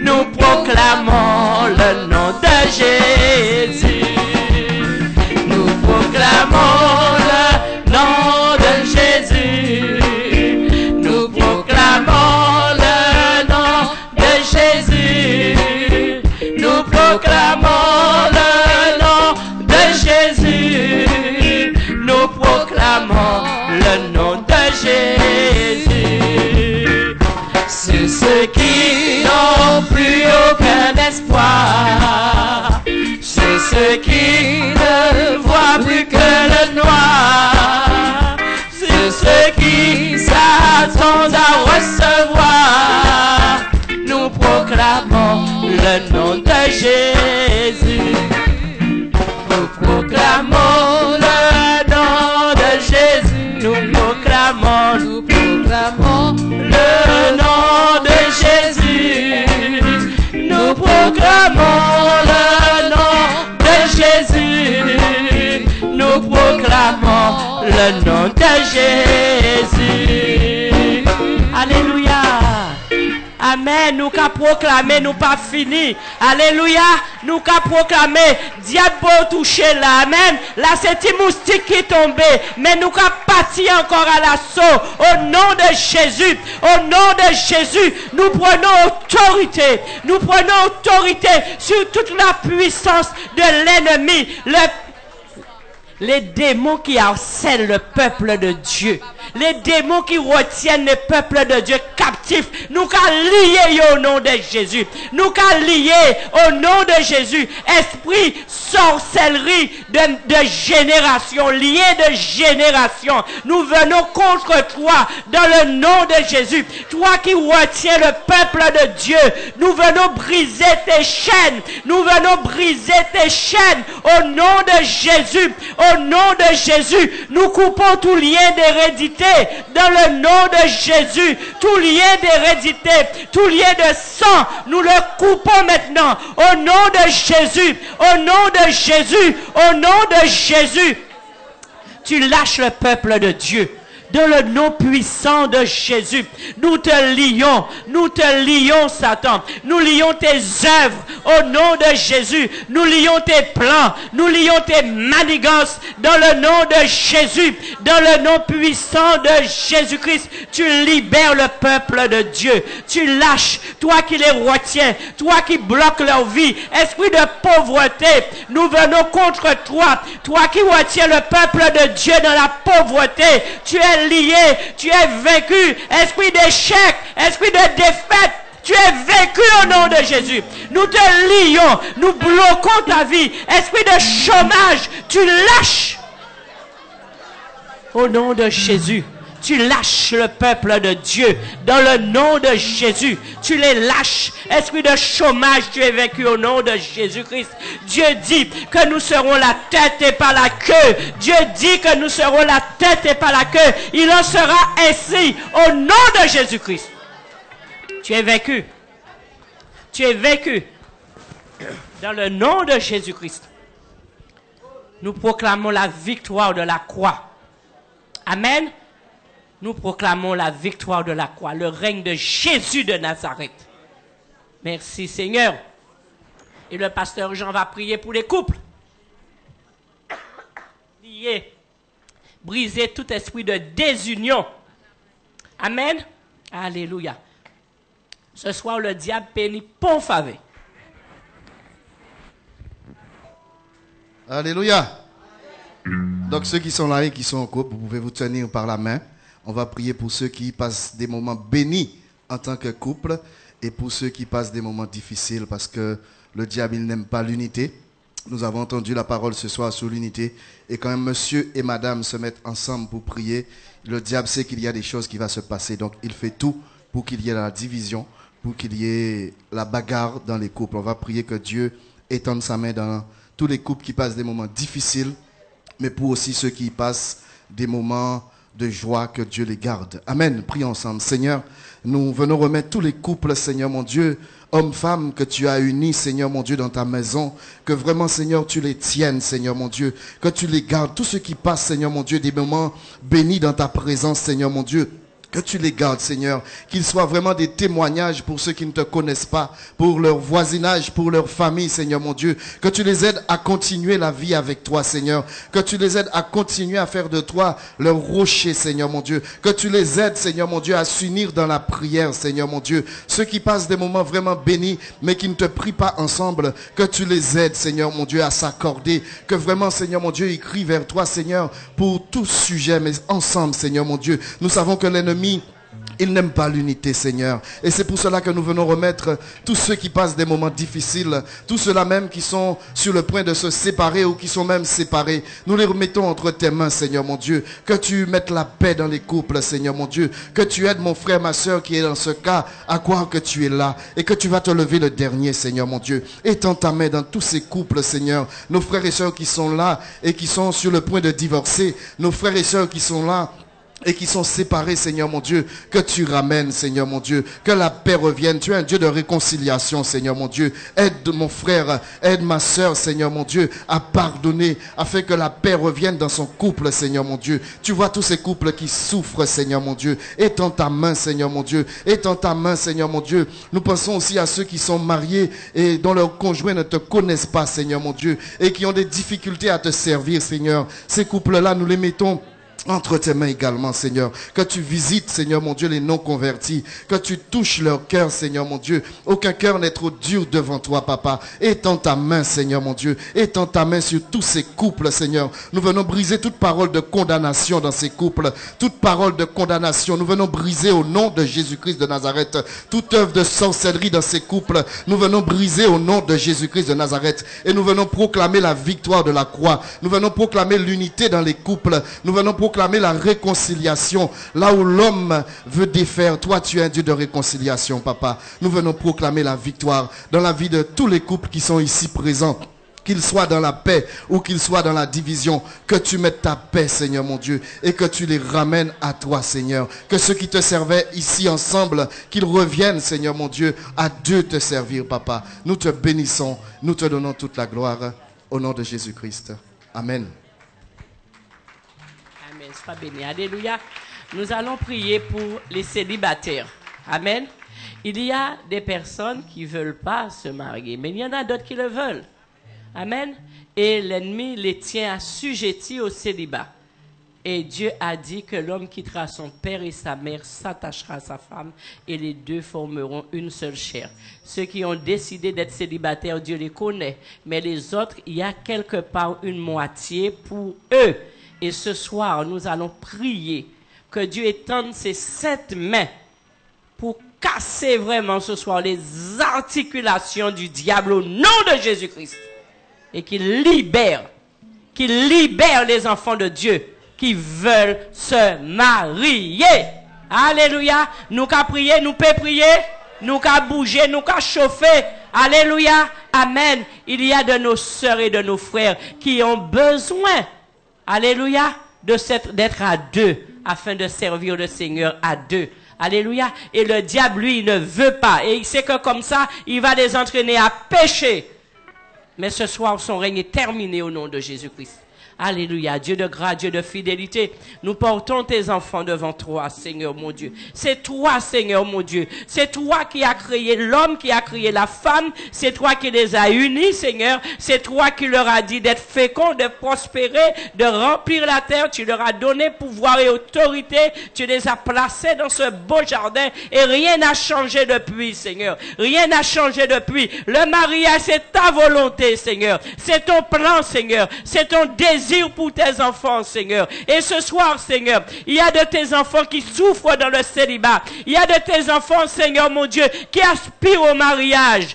Nous proclamons le nom de Jésus. Nous proclamons le nom de Jésus. Nous proclamons le nom de Jésus. Nous proclamons le nom de Jésus. Nous proclamons le nom de Jésus. C'est ceux qui n'ont plus aucun espoir. C'est ceux qui ne voient plus que le noir. C'est ceux qui s'attendent à recevoir. Nous proclamons le nom de Jésus. Nous proclamons le nom de Jésus. Nous proclamons le nom de Jésus. Nous proclamons le nom de Jésus. Nous proclamons le nom de Jésus. Alléluia. Amen. Nous qu'à proclamer, nous pas fini. Alléluia. Nous qu'à proclamer. Diable touché là. Amen. Là c'est un moustique qui est tombé. Mais nous qu'à partir encore à l'assaut. Au nom de Jésus. Au nom de Jésus. Nous prenons autorité. Nous prenons autorité sur toute la puissance de l'ennemi. Les démons qui harcèlent le peuple de Dieu. Les démons qui retiennent le peuple de Dieu captif. Nous qu'à lier au nom de Jésus. Nous qu'à lier au nom de Jésus. Esprit sorcellerie de génération. Lié de génération. Nous venons contre toi dans le nom de Jésus. Toi qui retiens le peuple de Dieu. Nous venons briser tes chaînes. Nous venons briser tes chaînes au nom de Jésus. Au nom de Jésus, nous coupons tout lien d'hérédité dans le nom de Jésus. Tout lien d'hérédité, tout lien de sang, nous le coupons maintenant. Au nom de Jésus, au nom de Jésus, au nom de Jésus. Tu lâches le peuple de Dieu. Dans le nom puissant de Jésus, nous te lions, Satan. Nous lions tes œuvres au nom de Jésus. Nous lions tes plans, nous lions tes manigances dans le nom de Jésus. Dans le nom puissant de Jésus-Christ, tu libères le peuple de Dieu. Tu lâches, toi qui les retiens, toi qui bloques leur vie. Esprit de pauvreté, nous venons contre toi. Toi qui retiens le peuple de Dieu dans la pauvreté, tu es lié, tu es vaincu. Esprit d'échec, esprit de défaite, tu es vaincu au nom de Jésus. Nous te lions, nous bloquons ta vie. Esprit de chômage, tu lâches. Au nom de Jésus, tu lâches le peuple de Dieu. Dans le nom de Jésus, tu les lâches. Esprit de chômage, tu es vaincu au nom de Jésus-Christ. Dieu dit que nous serons la tête et pas la queue. Dieu dit que nous serons la tête et pas la queue. Il en sera ainsi au nom de Jésus-Christ. Tu es vaincu. Tu es vaincu. Dans le nom de Jésus-Christ, nous proclamons la victoire de la croix. Amen. Nous proclamons la victoire de la croix, le règne de Jésus de Nazareth. Merci Seigneur. Et le pasteur Jean va prier pour les couples. Lier, briser tout esprit de désunion. Amen. Alléluia. Ce soir, le diable pénit pour faveur. Alléluia. Donc ceux qui sont là et qui sont en couple, vous pouvez vous tenir par la main. On va prier pour ceux qui passent des moments bénis en tant que couple. et pour ceux qui passent des moments difficiles parce que le diable il n'aime pas l'unité. Nous avons entendu la parole ce soir sur l'unité et quand même monsieur et madame se mettent ensemble pour prier, le diable sait qu'il y a des choses qui vont se passer. Donc il fait tout pour qu'il y ait la division, pour qu'il y ait la bagarre dans les couples. On va prier que Dieu étende sa main dans tous les couples qui passent des moments difficiles, mais pour aussi ceux qui passent des moments de joie, que Dieu les garde. Amen. Prions ensemble. Seigneur, nous venons remettre tous les couples, Seigneur mon Dieu, hommes, femmes, que tu as unis, Seigneur mon Dieu, dans ta maison. Que vraiment, Seigneur, tu les tiennes, Seigneur mon Dieu. Que tu les gardes. Tous ceux qui passent, Seigneur mon Dieu, des moments bénis dans ta présence, Seigneur mon Dieu. Que tu les gardes, Seigneur. Qu'ils soient vraiment des témoignages pour ceux qui ne te connaissent pas, pour leur voisinage, pour leur famille, Seigneur mon Dieu. Que tu les aides à continuer la vie avec toi, Seigneur. Que tu les aides à continuer à faire de toi leur rocher, Seigneur mon Dieu. Que tu les aides, Seigneur mon Dieu, à s'unir dans la prière, Seigneur mon Dieu. Ceux qui passent des moments vraiment bénis, mais qui ne te prient pas ensemble, que tu les aides, Seigneur mon Dieu, à s'accorder. Que vraiment, Seigneur mon Dieu, ils crient vers toi, Seigneur, pour tout sujet, mais ensemble, Seigneur mon Dieu. Nous savons que l'ennemi, il n'aime pas l'unité, Seigneur. Et c'est pour cela que nous venons remettre tous ceux qui passent des moments difficiles, tous ceux-là même qui sont sur le point de se séparer ou qui sont même séparés. Nous les remettons entre tes mains, Seigneur mon Dieu. Que tu mettes la paix dans les couples, Seigneur mon Dieu. Que tu aides mon frère, ma soeur qui est dans ce cas à croire que tu es là et que tu vas te lever le dernier, Seigneur mon Dieu. Étends ta main dans tous ces couples, Seigneur. Nos frères et sœurs qui sont là et qui sont sur le point de divorcer. Nos frères et sœurs qui sont là et qui sont séparés, Seigneur mon Dieu, que tu ramènes, Seigneur mon Dieu, que la paix revienne. Tu es un Dieu de réconciliation, Seigneur mon Dieu. Aide mon frère, aide ma sœur, Seigneur mon Dieu, à pardonner, afin que la paix revienne dans son couple, Seigneur mon Dieu. Tu vois tous ces couples qui souffrent, Seigneur mon Dieu. Étends ta main, Seigneur mon Dieu. Étends ta main, Seigneur mon Dieu. Nous pensons aussi à ceux qui sont mariés et dont leurs conjoints ne te connaissent pas, Seigneur mon Dieu, et qui ont des difficultés à te servir, Seigneur. Ces couples-là, nous les mettons entre tes mains également, Seigneur. Que tu visites, Seigneur mon Dieu, les non-convertis. Que tu touches leur cœur, Seigneur mon Dieu. Aucun cœur n'est trop dur devant toi, Papa. Étends ta main, Seigneur mon Dieu. Étends ta main sur tous ces couples, Seigneur. Nous venons briser toute parole de condamnation dans ces couples. Toute parole de condamnation. Nous venons briser au nom de Jésus-Christ de Nazareth toute œuvre de sorcellerie dans ces couples. Nous venons briser au nom de Jésus-Christ de Nazareth. Et nous venons proclamer la victoire de la croix. Nous venons proclamer l'unité dans les couples. Nous venons proclamer la réconciliation. Là où l'homme veut défaire, toi tu es un Dieu de réconciliation, Papa. Nous venons proclamer la victoire dans la vie de tous les couples qui sont ici présents. Qu'ils soient dans la paix ou qu'ils soient dans la division, que tu mettes ta paix, Seigneur mon Dieu, et que tu les ramènes à toi, Seigneur. Que ceux qui te servaient ici ensemble, qu'ils reviennent, Seigneur mon Dieu, à Dieu te servir, Papa. Nous te bénissons, nous te donnons toute la gloire au nom de Jésus-Christ. Amen. Amen. Sois béni. Alléluia. Nous allons prier pour les célibataires. Amen. Il y a des personnes qui ne veulent pas se marier, mais il y en a d'autres qui le veulent. Amen. Et l'ennemi les tient assujettis au célibat. Et Dieu a dit que l'homme quittera son père et sa mère, s'attachera à sa femme, et les deux formeront une seule chair. Ceux qui ont décidé d'être célibataires, Dieu les connaît. Mais les autres, il y a quelque part une moitié pour eux. Et ce soir, nous allons prier que Dieu étende ses 7 mains pour casser vraiment ce soir les articulations du diable au nom de Jésus-Christ. Et qu'il libère les enfants de Dieu qui veulent se marier. Alléluia. Nous qu'à prier, nous peut prier, nous qu'à bouger, nous qu'à chauffer. Alléluia. Amen. Il y a de nos sœurs et de nos frères qui ont besoin, alléluia, d'être à deux afin de servir le Seigneur à deux. Alléluia. Et le diable, lui, il ne veut pas. Et il sait que comme ça, il va les entraîner à pécher. Mais ce soir, son règne est terminé au nom de Jésus-Christ. Alléluia. Dieu de grâce, Dieu de fidélité. Nous portons tes enfants devant toi, Seigneur mon Dieu. C'est toi, Seigneur mon Dieu. C'est toi qui as créé l'homme, qui as créé la femme. C'est toi qui les as unis, Seigneur. C'est toi qui leur as dit d'être féconds, de prospérer, de remplir la terre. Tu leur as donné pouvoir et autorité. Tu les as placés dans ce beau jardin et rien n'a changé depuis, Seigneur. Rien n'a changé depuis. Le mariage, c'est ta volonté, Seigneur. C'est ton plan, Seigneur. C'est ton désir, désir pour tes enfants, Seigneur. Et ce soir, Seigneur, il y a de tes enfants qui souffrent dans le célibat. Il y a de tes enfants, Seigneur mon Dieu, qui aspirent au mariage,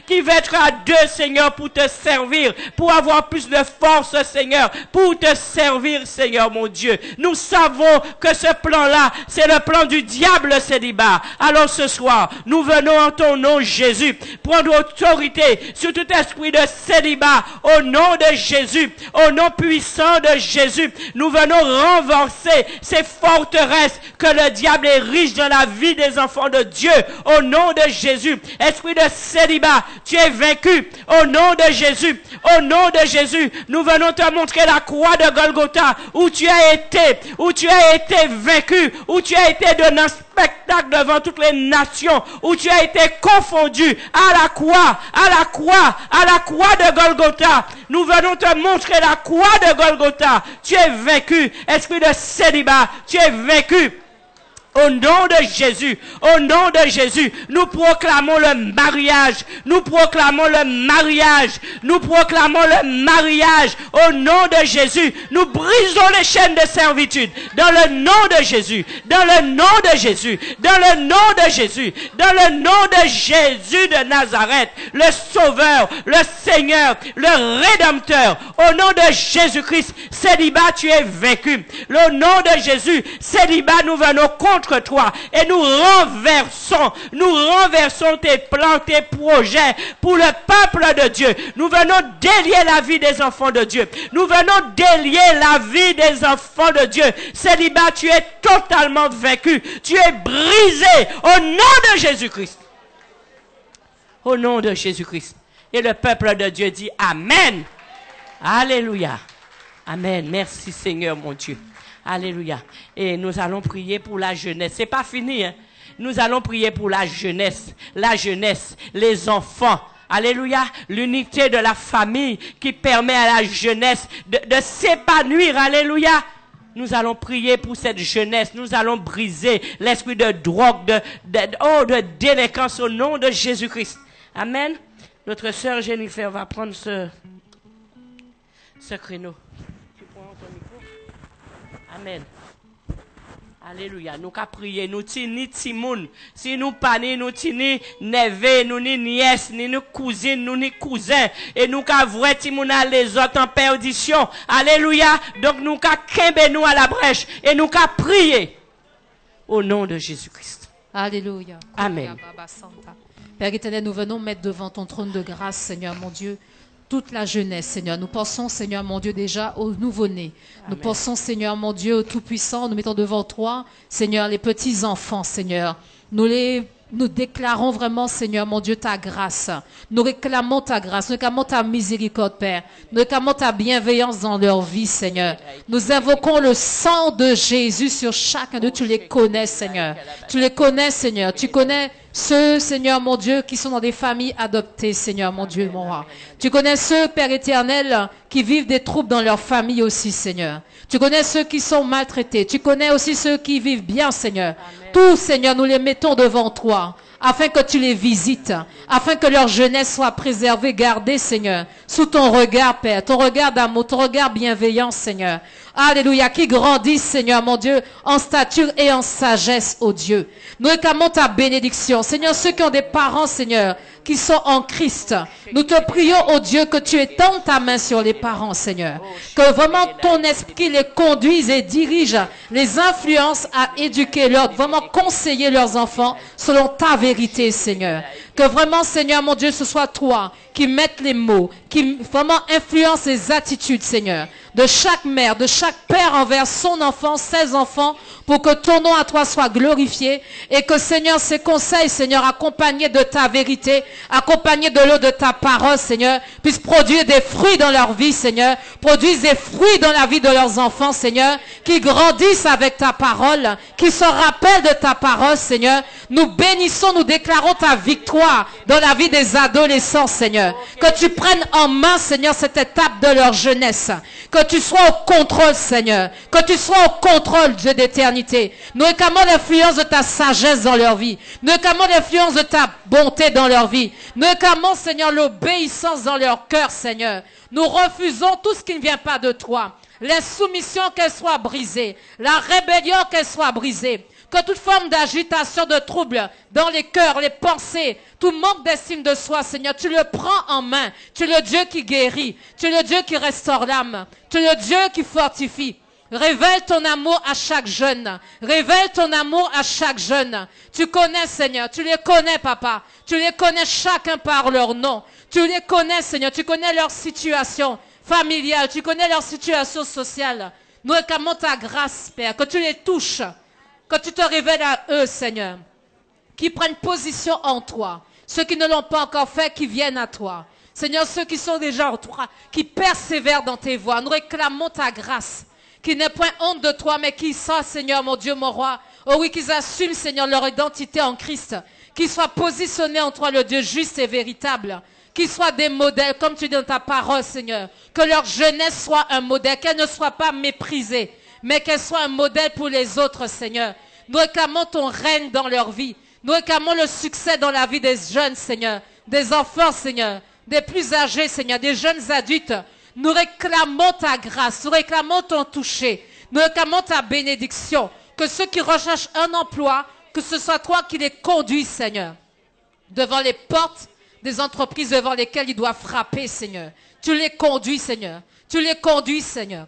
qui veulent être à deux, Seigneur, pour te servir, pour avoir plus de force, Seigneur, pour te servir, Seigneur mon Dieu. Nous savons que ce plan-là, c'est le plan du diable, le célibat. Alors ce soir, nous venons en ton nom, Jésus, prendre autorité sur tout esprit de célibat, au nom de Jésus, au nom puissant de Jésus. Nous venons renverser ces forteresses que le diable érige dans la vie des enfants de Dieu, au nom de Jésus. Esprit de célibat, tu es vaincu, au nom de Jésus, au nom de Jésus. Nous venons te montrer la croix de Golgotha, où tu as été vaincu, où tu as été donné un spectacle devant toutes les nations, où tu as été confondu à la croix de Golgotha. Nous venons te montrer la croix de Golgotha. Tu es vaincu, esprit de célibat, tu es vaincu. Au nom de Jésus, nous proclamons le mariage, au nom de Jésus, nous brisons les chaînes de servitude, dans le nom de Jésus, dans le nom de Jésus de Nazareth, le Sauveur, le Seigneur, le Rédempteur, au nom de Jésus-Christ, célibat, tu es vaincu, au nom de Jésus, célibat, nous venons contre toi et nous renversons tes plans, tes projets pour le peuple de Dieu. Nous venons délier la vie des enfants de Dieu. Célibat, tu es totalement vaincu. Tu es brisé au nom de Jésus-Christ. Au nom de Jésus-Christ. Et le peuple de Dieu dit Amen. Alléluia. Amen. Merci Seigneur mon Dieu. Alléluia. Et nous allons prier pour la jeunesse. C'est pas fini, hein. Nous allons prier pour la jeunesse, les enfants. Alléluia. L'unité de la famille qui permet à la jeunesse de s'épanouir. Alléluia. Nous allons prier pour cette jeunesse. Nous allons briser l'esprit de drogue, de délinquance au nom de Jésus-Christ. Amen. Notre sœur Jennifer va prendre ce créneau. Amen. Alléluia. Nous qu'à prier, nous ni timoun. Si nous pas ni neveu, nous ni nièce, ni nous cousine, nous ni cousin. Et nous qu'à vrai timoun les autres en perdition. Alléluia. Donc nous qu'à kembe nous à la brèche. Et nous qu'à prier. Au nom de Jésus-Christ. Alléluia. Amen. Père éternel, nous venons mettre devant ton trône de grâce, Seigneur mon Dieu, toute la jeunesse, Seigneur. Nous pensons, Seigneur mon Dieu, déjà aux nouveau-nés. Nous pensons, Seigneur mon Dieu, au Tout-Puissant. Nous mettons devant toi, Seigneur, les petits-enfants, Seigneur. Nous déclarons vraiment, Seigneur mon Dieu, ta grâce. Nous réclamons ta grâce. Nous réclamons ta miséricorde, Père. Nous réclamons ta bienveillance dans leur vie, Seigneur. Nous invoquons le sang de Jésus sur chacun d'eux. Tu les connais, Seigneur. Tu les connais, Seigneur. Tu connais ceux, Seigneur mon Dieu, qui sont dans des familles adoptées, Seigneur mon Dieu, mon roi. Tu connais ceux, Père éternel, qui vivent des troubles dans leur famille aussi, Seigneur. Tu connais ceux qui sont maltraités. Tu connais aussi ceux qui vivent bien, Seigneur. Tous, Seigneur, nous les mettons devant toi, afin que tu les visites, afin que leur jeunesse soit préservée, gardée, Seigneur, sous ton regard, Père, ton regard d'amour, ton regard bienveillant, Seigneur. Alléluia, qui grandissent, Seigneur, mon Dieu, en stature et en sagesse, ô Dieu. Nous réclamons ta bénédiction. Seigneur, ceux qui ont des parents, Seigneur, qui sont en Christ, nous te prions, ô Dieu, que tu étendes ta main sur les parents, Seigneur. Que vraiment ton esprit les conduise et dirige, les influence à éduquer vraiment conseiller leurs enfants selon ta vérité, Seigneur. Que vraiment, Seigneur, mon Dieu, ce soit toi qui mette les mots, qui vraiment influence les attitudes, Seigneur, de chaque mère, de chaque père envers son enfant, ses enfants, pour que ton nom à toi soit glorifié et que, Seigneur, ces conseils, Seigneur, accompagnés de ta vérité, accompagnés de l'eau de ta parole, Seigneur, puissent produire des fruits dans leur vie, Seigneur, produisent des fruits dans la vie de leurs enfants, Seigneur, qui grandissent avec ta parole, qui se rappellent de ta parole, Seigneur. Nous bénissons, nous déclarons ta victoire dans la vie des adolescents, Seigneur. Que tu prennes en main, Seigneur, cette étape de leur jeunesse. Que Que tu sois au contrôle, Seigneur. Que tu sois au contrôle, Dieu d'éternité. Nous réclamons l'influence de ta sagesse dans leur vie. Nous réclamons l'influence de ta bonté dans leur vie. Nous réclamons, Seigneur, l'obéissance dans leur cœur, Seigneur. Nous refusons tout ce qui ne vient pas de toi. L'insoumission, qu'elle soit brisée. La rébellion, qu'elle soit brisée. Que toute forme d'agitation, de trouble dans les cœurs, les pensées, tout manque d'estime de soi, Seigneur, tu le prends en main. Tu es le Dieu qui guérit. Tu es le Dieu qui restaure l'âme. Tu es le Dieu qui fortifie. Révèle ton amour à chaque jeune. Révèle ton amour à chaque jeune. Tu connais, Seigneur. Tu les connais, Papa. Tu les connais chacun par leur nom. Tu les connais, Seigneur. Tu connais leur situation familiale. Tu connais leur situation sociale. Nous réclamons ta grâce, Père, que tu les touches. Que tu te révèles à eux, Seigneur, qui prennent position en toi. Ceux qui ne l'ont pas encore fait, qui viennent à toi. Seigneur, ceux qui sont déjà en toi, qui persévèrent dans tes voies. Nous réclamons ta grâce, qui n'est point honte de toi, mais qui soit, Seigneur, mon Dieu, mon roi. Oh oui, qu'ils assument, Seigneur, leur identité en Christ. Qu'ils soient positionnés en toi, le Dieu juste et véritable. Qu'ils soient des modèles, comme tu dis dans ta parole, Seigneur. Que leur jeunesse soit un modèle, qu'elle ne soit pas méprisée, mais qu'elle soit un modèle pour les autres, Seigneur. Nous réclamons ton règne dans leur vie. Nous réclamons le succès dans la vie des jeunes, Seigneur, des enfants, Seigneur, des plus âgés, Seigneur, des jeunes adultes. Nous réclamons ta grâce, nous réclamons ton toucher, nous réclamons ta bénédiction. Que ceux qui recherchent un emploi, que ce soit toi qui les conduis, Seigneur, devant les portes des entreprises devant lesquelles ils doivent frapper, Seigneur. Tu les conduis, Seigneur. Tu les conduis, Seigneur.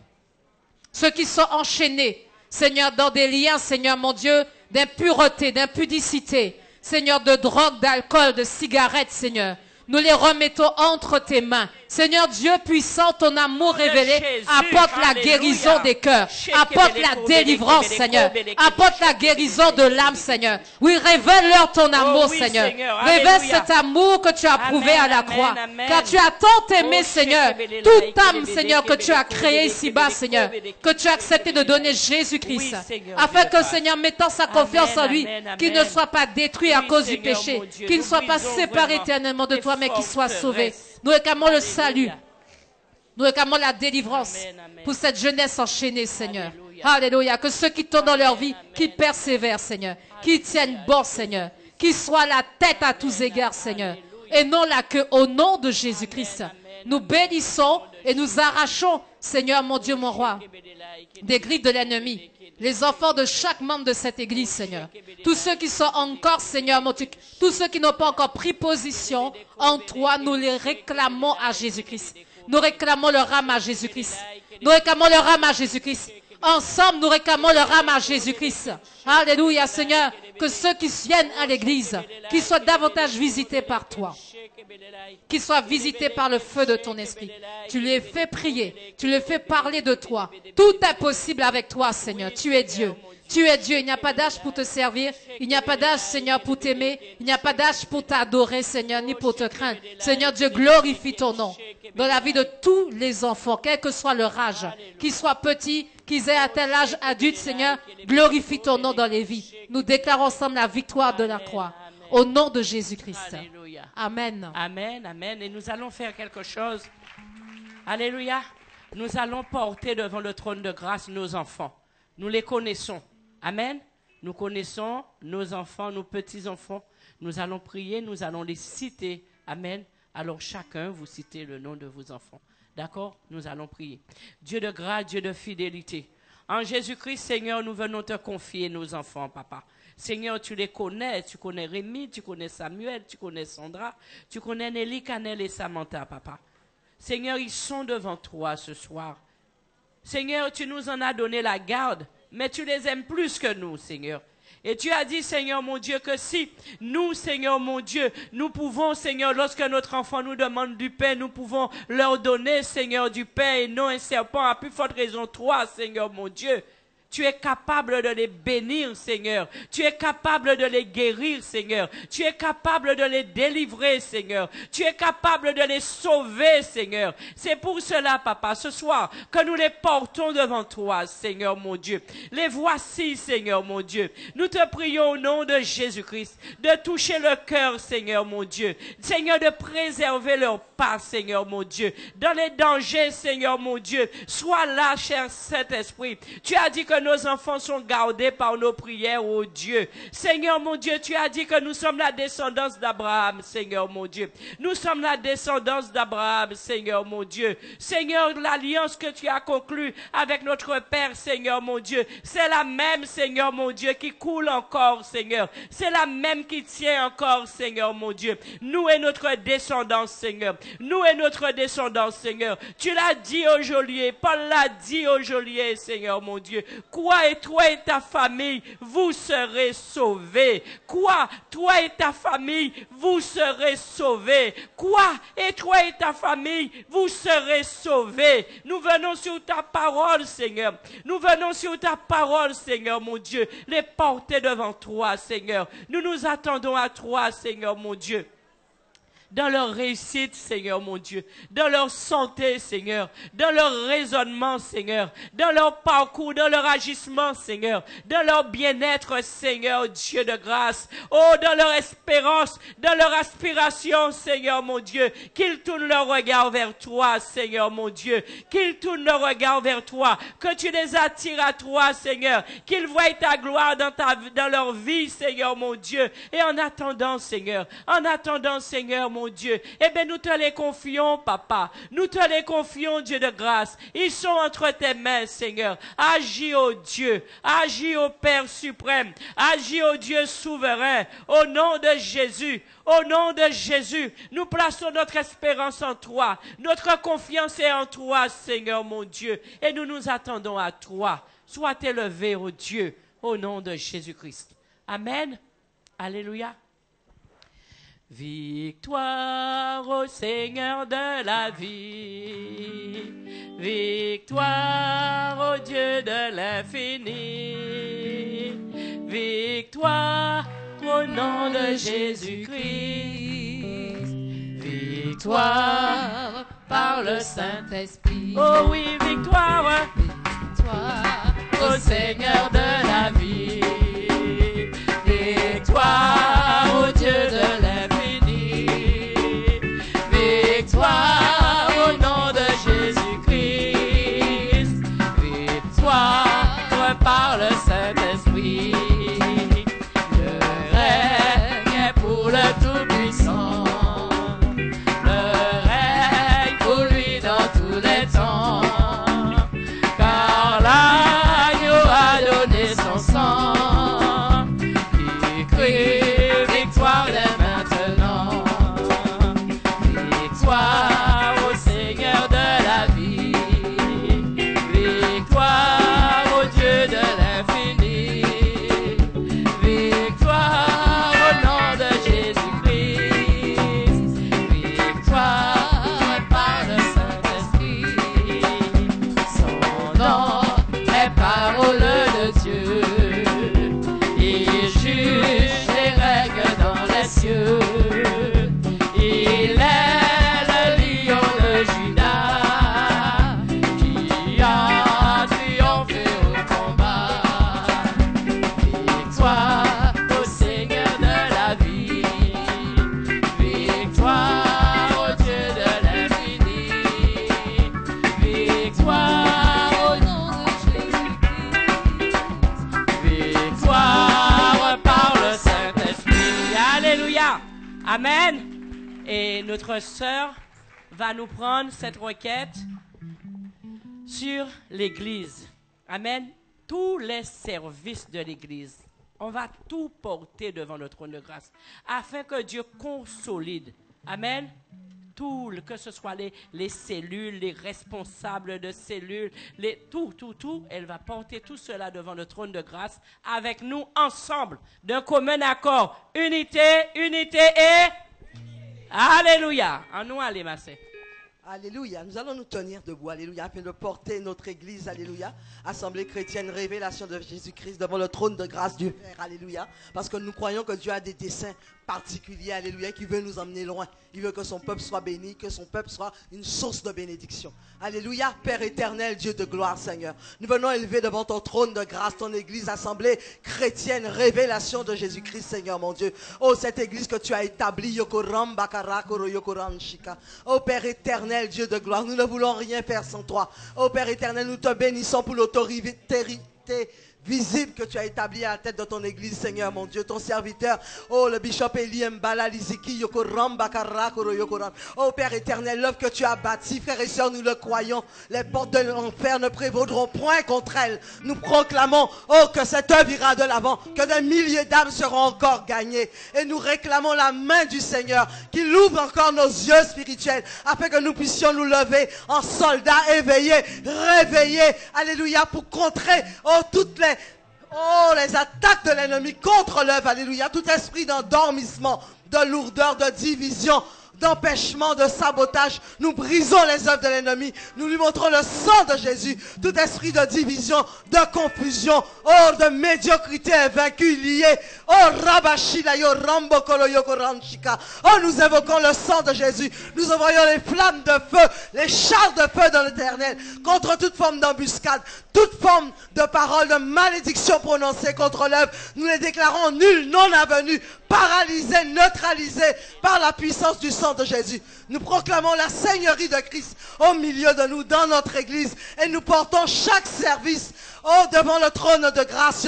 Ceux qui sont enchaînés, Seigneur, dans des liens, Seigneur, mon Dieu, d'impureté, d'impudicité, Seigneur, de drogue, d'alcool, de cigarettes, Seigneur. Nous les remettons entre tes mains. Seigneur Dieu puissant, ton amour révélé apporte la guérison des cœurs. Apporte la délivrance, Seigneur. Apporte la guérison de l'âme, Seigneur. Oui, révèle-leur ton amour, Seigneur. Révèle cet amour que tu as prouvé à la croix. Car tu as tant aimé, Seigneur, toute âme, Seigneur, que tu as créée ici-bas, Seigneur. Que tu as accepté de donner Jésus-Christ. Afin que, Seigneur, mettant sa confiance en lui, qu'il ne soit pas détruit à cause du péché. Qu'il ne soit pas séparé éternellement de toi, mais qu'il soit sauvé. Nous réclamons le salut. Nous réclamons la délivrance pour cette jeunesse enchaînée, Seigneur. Alléluia. Que ceux qui tournent dans leur vie, qui persévèrent, Seigneur, qui tiennent bon, Seigneur, qui soient la tête à tous égards, Seigneur, et non la queue, au nom de Jésus-Christ. Nous bénissons et nous arrachons, Seigneur, mon Dieu, mon roi, des griffes de l'ennemi. Les enfants de chaque membre de cette église, Seigneur. Tous ceux qui sont encore, Seigneur, mon Dieu, tous ceux qui n'ont pas encore pris position en toi, nous les réclamons à Jésus-Christ. Nous réclamons leur âme à Jésus-Christ. Nous réclamons leur âme à Jésus-Christ. Ensemble, nous réclamons leur âme à Jésus-Christ. Alléluia, Seigneur. Que ceux qui viennent à l'église, qu'ils soient davantage visités par toi. Qu'ils soient visités par le feu de ton esprit. Tu les fais prier. Tu les fais parler de toi. Tout est possible avec toi, Seigneur. Tu es Dieu. Tu es Dieu. Il n'y a pas d'âge pour te servir. Il n'y a pas d'âge, Seigneur, pour t'aimer. Il n'y a pas d'âge pour t'adorer, Seigneur, ni pour te craindre. Seigneur Dieu, glorifie ton nom dans la vie de tous les enfants, quel que soit leur âge, qu'ils soient petits, qu'ils aient atteint l'âge adulte, Seigneur, glorifie ton nom dans les vies. Nous déclarons ensemble la victoire de la croix. Au nom de Jésus-Christ. Amen. Amen, amen. Et nous allons faire quelque chose. Alléluia. Nous allons porter devant le trône de grâce nos enfants. Nous les connaissons. Amen. Nous connaissons nos enfants, nos petits-enfants. Nous allons prier, nous allons les citer. Amen. Alors chacun, vous citez le nom de vos enfants. D'accord? Nous allons prier. Dieu de grâce, Dieu de fidélité. En Jésus-Christ, Seigneur, nous venons te confier nos enfants, Papa. Seigneur, tu les connais. Tu connais Rémi, tu connais Samuel, tu connais Sandra, tu connais Nelly, Canel et Samantha, Papa. Seigneur, ils sont devant toi ce soir. Seigneur, tu nous en as donné la garde, mais tu les aimes plus que nous, Seigneur. Et tu as dit, Seigneur mon Dieu, que si nous, Seigneur mon Dieu, nous pouvons, Seigneur, lorsque notre enfant nous demande du pain, nous pouvons leur donner, Seigneur, du pain et non un serpent, à plus forte raison, toi, Seigneur mon Dieu. Tu es capable de les bénir, Seigneur. Tu es capable de les guérir, Seigneur. Tu es capable de les délivrer, Seigneur. Tu es capable de les sauver, Seigneur. C'est pour cela, Papa, ce soir, que nous les portons devant toi, Seigneur mon Dieu. Les voici, Seigneur mon Dieu. Nous te prions au nom de Jésus-Christ de toucher le cœur, Seigneur mon Dieu. Seigneur, de préserver leur pas, Seigneur mon Dieu. Dans les dangers, Seigneur mon Dieu, sois là, cher Saint-Esprit. Tu as dit que nos enfants sont gardés par nos prières, ô Dieu. Seigneur mon Dieu, tu as dit que nous sommes la descendance d'Abraham, Seigneur mon Dieu. Nous sommes la descendance d'Abraham, Seigneur mon Dieu. Seigneur, l'alliance que tu as conclue avec notre Père, Seigneur mon Dieu, c'est la même, Seigneur mon Dieu, qui coule encore, Seigneur. C'est la même qui tient encore, Seigneur mon Dieu. Nous et notre descendance, Seigneur. Nous et notre descendance, Seigneur. Tu l'as dit au geôlier, Paul l'a dit au geôlier, Seigneur mon Dieu. Quoi, et toi et ta famille, vous serez sauvés. Quoi, toi et ta famille, vous serez sauvés. Quoi, et toi et ta famille, vous serez sauvés. Nous venons sur ta parole, Seigneur. Nous venons sur ta parole, Seigneur mon Dieu. Les porter devant toi, Seigneur. Nous nous attendons à toi, Seigneur mon Dieu. Dans leur réussite, Seigneur mon Dieu, dans leur santé, Seigneur, dans leur raisonnement, Seigneur, dans leur parcours, dans leur agissement, Seigneur, dans leur bien-être, Seigneur, Dieu de grâce, oh, dans leur espérance, dans leur aspiration, Seigneur mon Dieu, qu'ils tournent leur regard vers toi, Seigneur mon Dieu, qu'ils tournent leur regard vers toi, que tu les attires à toi, Seigneur, qu'ils voient ta gloire dans leur vie, Seigneur mon Dieu, et en attendant, Seigneur, mon Dieu, eh bien, nous te les confions, Papa. Nous te les confions, Dieu de grâce. Ils sont entre tes mains, Seigneur. Agis, ô Dieu. Agis, ô Père suprême. Agis, ô Dieu souverain. Au nom de Jésus. Au nom de Jésus. Nous plaçons notre espérance en toi. Notre confiance est en toi, Seigneur, mon Dieu. Et nous nous attendons à toi. Sois élevé, ô Dieu. Au nom de Jésus-Christ. Amen. Alléluia. Victoire au Seigneur de la vie, victoire au Dieu de l'infini, victoire au nom de Jésus-Christ, victoire par le Saint-Esprit. Oh oui, victoire, victoire au Seigneur de la vie, victoire au Dieu de l'infini. Victoire au nom de Jésus-Christ, victoire par le Saint-Esprit. Le règne est pour le Tout-Puissant, le règne pour lui dans tous les temps, car l'agneau a donné son sang, qui crie victoire dès maintenant. Victoire au Seigneur de la vie, victoire au Dieu de l'infini, victoire au nom de Jésus-Christ, victoire par le Saint-Esprit. Son nom est parole de Dieu, il juge et règne dans les cieux, il est Amen. Et notre sœur va nous prendre cette requête sur l'Église. Amen. Tous les services de l'Église, on va tout porter devant le trône de grâce afin que Dieu consolide. Amen. Tout, que ce soit les cellules, les responsables de cellules, tout, elle va porter tout cela devant le trône de grâce avec nous ensemble, d'un commun accord. Unité et... Alléluia. En nous, allez, ma sœur. Alléluia. Nous allons nous tenir debout, alléluia, afin de porter notre église, alléluia, Assemblée chrétienne, révélation de Jésus-Christ devant le trône de grâce du Père, alléluia. Parce que nous croyons que Dieu a des desseins particulier, alléluia, qui veut nous emmener loin. Il veut que son peuple soit béni, que son peuple soit une source de bénédiction. Alléluia, Père éternel, Dieu de gloire, Seigneur. Nous venons élever devant ton trône de grâce, ton église, assemblée chrétienne, révélation de Jésus-Christ, Seigneur, mon Dieu. Oh, cette église que tu as établie, Yokoram Bakarakoro Yokoran Shika. Oh, Père éternel, Dieu de gloire, nous ne voulons rien faire sans toi. Oh, Père éternel, nous te bénissons pour l'autorité visible que tu as établi à la tête de ton église, Seigneur, mon Dieu, ton serviteur. Oh, le bishop Eli Mbala Liziki, Yokoram Bakarakoro Yokoran. Oh, Père éternel, l'œuvre que tu as bâtie, frères et sœurs, nous le croyons. Les portes de l'enfer ne prévaudront point contre elle. Nous proclamons, oh, que cette œuvre ira de l'avant, que des milliers d'âmes seront encore gagnées. Et nous réclamons la main du Seigneur, qu'il ouvre encore nos yeux spirituels, afin que nous puissions nous lever en soldats éveillés, réveillés, alléluia, pour contrer, oh, toutes les attaques de l'ennemi contre l'œuvre, alléluia, tout esprit d'endormissement, de lourdeur, de division, d'empêchement, de sabotage, nous brisons les œuvres de l'ennemi, nous lui montrons le sang de Jésus, tout esprit de division, de confusion, oh, de médiocrité vaincu, lié, oh, Rabashila yo Rambo Kolo Yoko Ranchika, oh, nous évoquons le sang de Jésus, nous envoyons les flammes de feu, les chars de feu dans l'éternel, contre toute forme d'embuscade, toute forme de parole de malédiction prononcée contre l'œuvre, nous les déclarons nulles, non avenues, paralysés, neutralisés par la puissance du sang de Jésus. Nous proclamons la Seigneurie de Christ au milieu de nous, dans notre église, et nous portons chaque service, oh, devant le trône de grâce.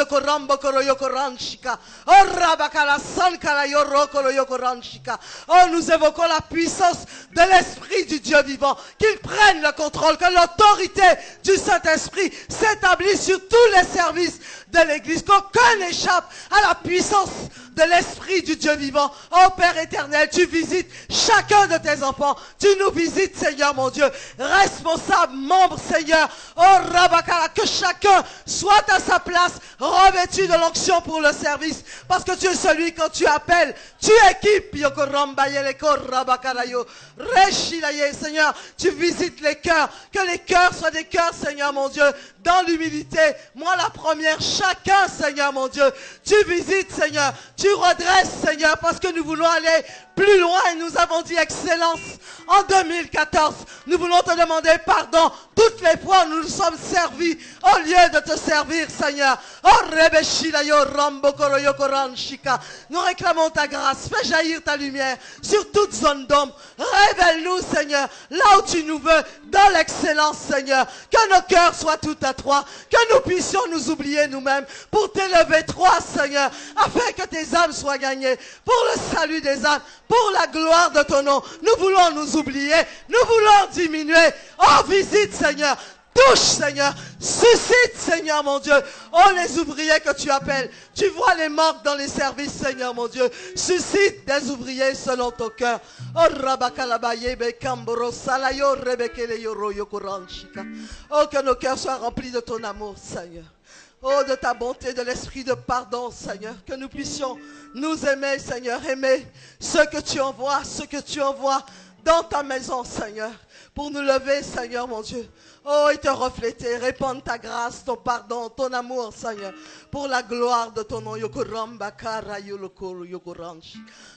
Oh, nous évoquons la puissance de l'Esprit du Dieu vivant, qu'il prenne le contrôle, que l'autorité du Saint-Esprit s'établisse sur tous les services de l'église, qu'aucun n'échappe à la puissance de l'Esprit du Dieu vivant. Oh, Père éternel, tu visites chacun de tes enfants, tu nous visites, Seigneur mon Dieu, responsable, membre, Seigneur, oh, Rabakala, que chacun soit à sa place, revêtu de l'onction pour le service, parce que tu es celui, quand tu appelles, tu équipes, Seigneur, tu visites les cœurs, que les cœurs soient des cœurs, Seigneur mon Dieu, dans l'humilité, moi la première, chacun, Seigneur mon Dieu, tu visites, Seigneur, tu redresses, Seigneur, parce que nous voulons aller plus loin, et nous avons dit excellence en 2014. Nous voulons te demander pardon toutes les fois où nous nous sommes servis au lieu de te servir, Seigneur. Nous réclamons ta grâce, fais jaillir ta lumière sur toute zone d'ombre. Révèle-nous, Seigneur, là où tu nous veux, dans l'excellence, Seigneur. Que nos cœurs soient tout à toi, que nous puissions nous oublier nous-mêmes pour t'élever toi, Seigneur, afin que tes âmes soient gagnées, pour le salut des âmes, pour la gloire de ton nom. Nous voulons nous oublier, nous voulons diminuer. Oh, visite, Seigneur, touche, Seigneur, suscite, Seigneur, mon Dieu. Oh, les ouvriers que tu appelles, tu vois les manques dans les services, Seigneur, mon Dieu. Suscite des ouvriers selon ton cœur. Oh, oh, que nos cœurs soient remplis de ton amour, Seigneur. Oh, de ta bonté, de l'esprit de pardon, Seigneur. Que nous puissions nous aimer, Seigneur. Aimer ce que tu envoies dans ta maison, Seigneur. Pour nous lever, Seigneur, mon Dieu. Oh, et te refléter, répandre ta grâce, ton pardon, ton amour, Seigneur. Pour la gloire de ton nom.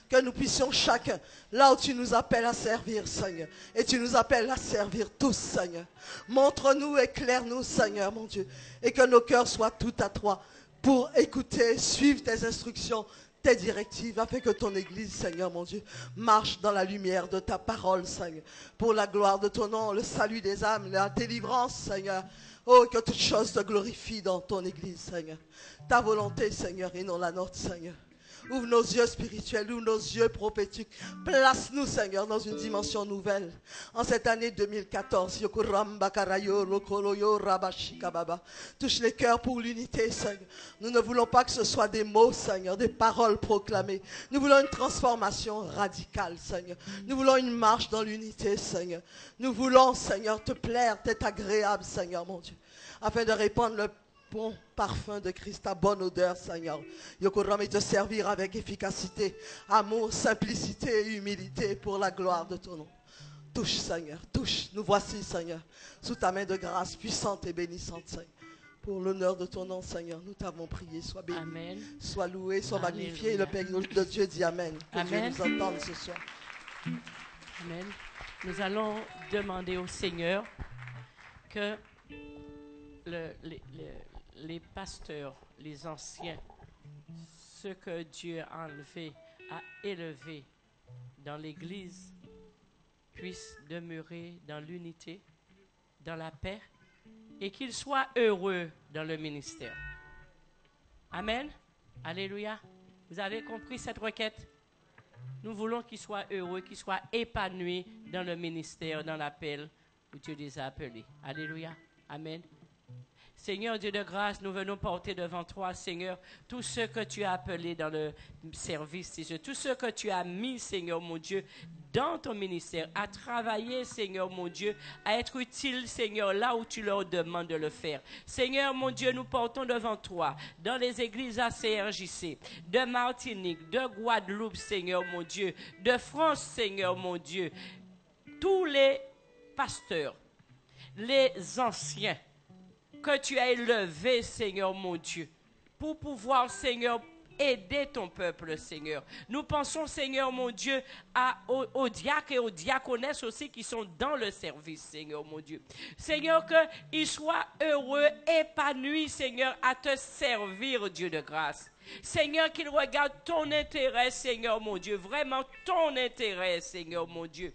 Que nous puissions chacun, là où tu nous appelles à servir, Seigneur. Et tu nous appelles à servir tous, Seigneur. Montre-nous, éclaire-nous, Seigneur, mon Dieu. Et que nos cœurs soient tout à toi pour écouter, suivre tes instructions, tes directives, afin que ton Église, Seigneur, mon Dieu, marche dans la lumière de ta parole, Seigneur. Pour la gloire de ton nom, le salut des âmes, la délivrance, Seigneur. Oh, que toute chose te glorifie dans ton Église, Seigneur. Ta volonté, Seigneur, et non la nôtre, Seigneur. Ouvre nos yeux spirituels, ouvre nos yeux prophétiques. Place-nous, Seigneur, dans une dimension nouvelle. En cette année 2014, touche les cœurs pour l'unité, Seigneur. Nous ne voulons pas que ce soit des mots, Seigneur, des paroles proclamées. Nous voulons une transformation radicale, Seigneur. Nous voulons une marche dans l'unité, Seigneur. Nous voulons, Seigneur, te plaire, t'être agréable, Seigneur, mon Dieu, afin de répandre le bon parfum de Christ, ta bonne odeur, Seigneur. Yokoram, et te servir avec efficacité, amour, simplicité et humilité pour la gloire de ton nom. Touche, Seigneur, touche. Nous voici, Seigneur, sous ta main de grâce puissante et bénissante, Seigneur. Pour l'honneur de ton nom, Seigneur, nous t'avons prié. Sois béni, Amen. sois loué, sois Alléluia. magnifié. Et le Père de Dieu dit Amen. Que Amen. Dieu nous entende ce soir. Amen. Nous allons demander au Seigneur que les pasteurs, les anciens, ceux que Dieu a enlevés, a élevés dans l'Église, puissent demeurer dans l'unité, dans la paix, et qu'ils soient heureux dans le ministère. Amen. Alléluia. Vous avez compris cette requête? Nous voulons qu'ils soient heureux, qu'ils soient épanouis dans le ministère, dans l'appel où Dieu les a appelés. Alléluia. Amen. Seigneur Dieu de grâce, nous venons porter devant toi, Seigneur, tous ceux que tu as appelés dans le service, Seigneur, tous ceux que tu as mis, Seigneur mon Dieu, dans ton ministère, à travailler, Seigneur mon Dieu, à être utile, Seigneur, là où tu leur demandes de le faire. Seigneur mon Dieu, nous portons devant toi, dans les églises ACRJC, de Martinique, de Guadeloupe, Seigneur mon Dieu, de France, Seigneur mon Dieu, tous les pasteurs, les anciens, que tu as élevé, Seigneur mon Dieu, pour pouvoir, Seigneur, aider ton peuple, Seigneur. Nous pensons, Seigneur mon Dieu, aux diacres et aux diaconesses aussi qui sont dans le service, Seigneur mon Dieu. Seigneur, qu'ils soient heureux, épanouis, Seigneur, à te servir, Dieu de grâce. Seigneur, qu'ils regardent ton intérêt, Seigneur mon Dieu, vraiment ton intérêt, Seigneur mon Dieu,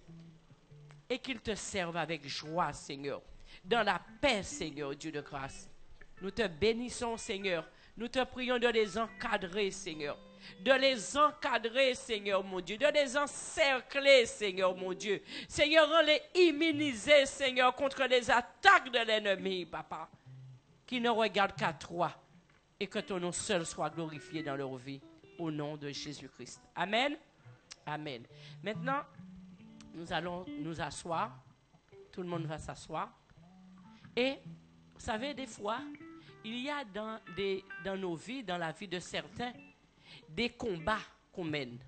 et qu'ils te servent avec joie, Seigneur. Dans la paix, Seigneur, Dieu de grâce. Nous te bénissons, Seigneur. Nous te prions de les encadrer, Seigneur. De les encadrer, Seigneur, mon Dieu. De les encercler, Seigneur, mon Dieu. Seigneur, rends-les immunisés, Seigneur, contre les attaques de l'ennemi, Papa. Qui ne regardent qu'à toi. Et que ton nom seul soit glorifié dans leur vie. Au nom de Jésus-Christ. Amen. Amen. Maintenant, nous allons nous asseoir. Tout le monde va s'asseoir. Et, vous savez, des fois, il y a dans nos vies, dans la vie de certains, des combats qu'on mène.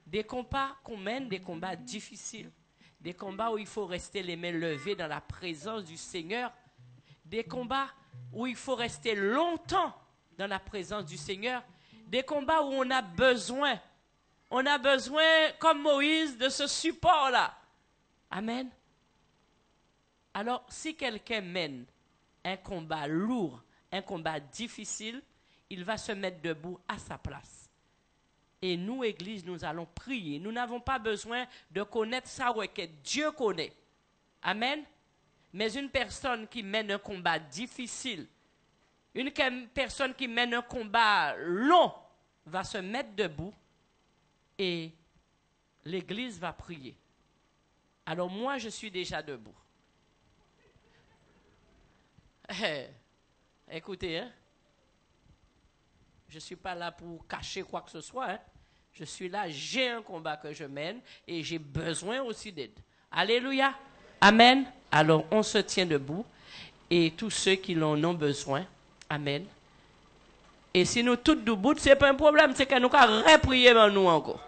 Des combats qu'on mène, des combats difficiles. Des combats où il faut rester les mains levées dans la présence du Seigneur. Des combats où il faut rester longtemps dans la présence du Seigneur. Des combats où on a besoin, comme Moïse, de ce support-là. Amen. Alors, si quelqu'un mène un combat lourd, un combat difficile, il va se mettre debout à sa place. Et nous, Église, nous allons prier. Nous n'avons pas besoin de connaître sa requête. Dieu connaît. Amen. Mais une personne qui mène un combat difficile, une personne qui mène un combat long, va se mettre debout et l'Église va prier. Alors moi, je suis déjà debout. Écoutez, hein, je ne suis pas là pour cacher quoi que ce soit. Hein. Je suis là, j'ai un combat que je mène et j'ai besoin aussi d'aide. Alléluia. Amen. Alors, on se tient debout et tous ceux qui en ont besoin, amen. Et si nous tous debout, ce n'est pas un problème, c'est que nous allons reprier nous encore.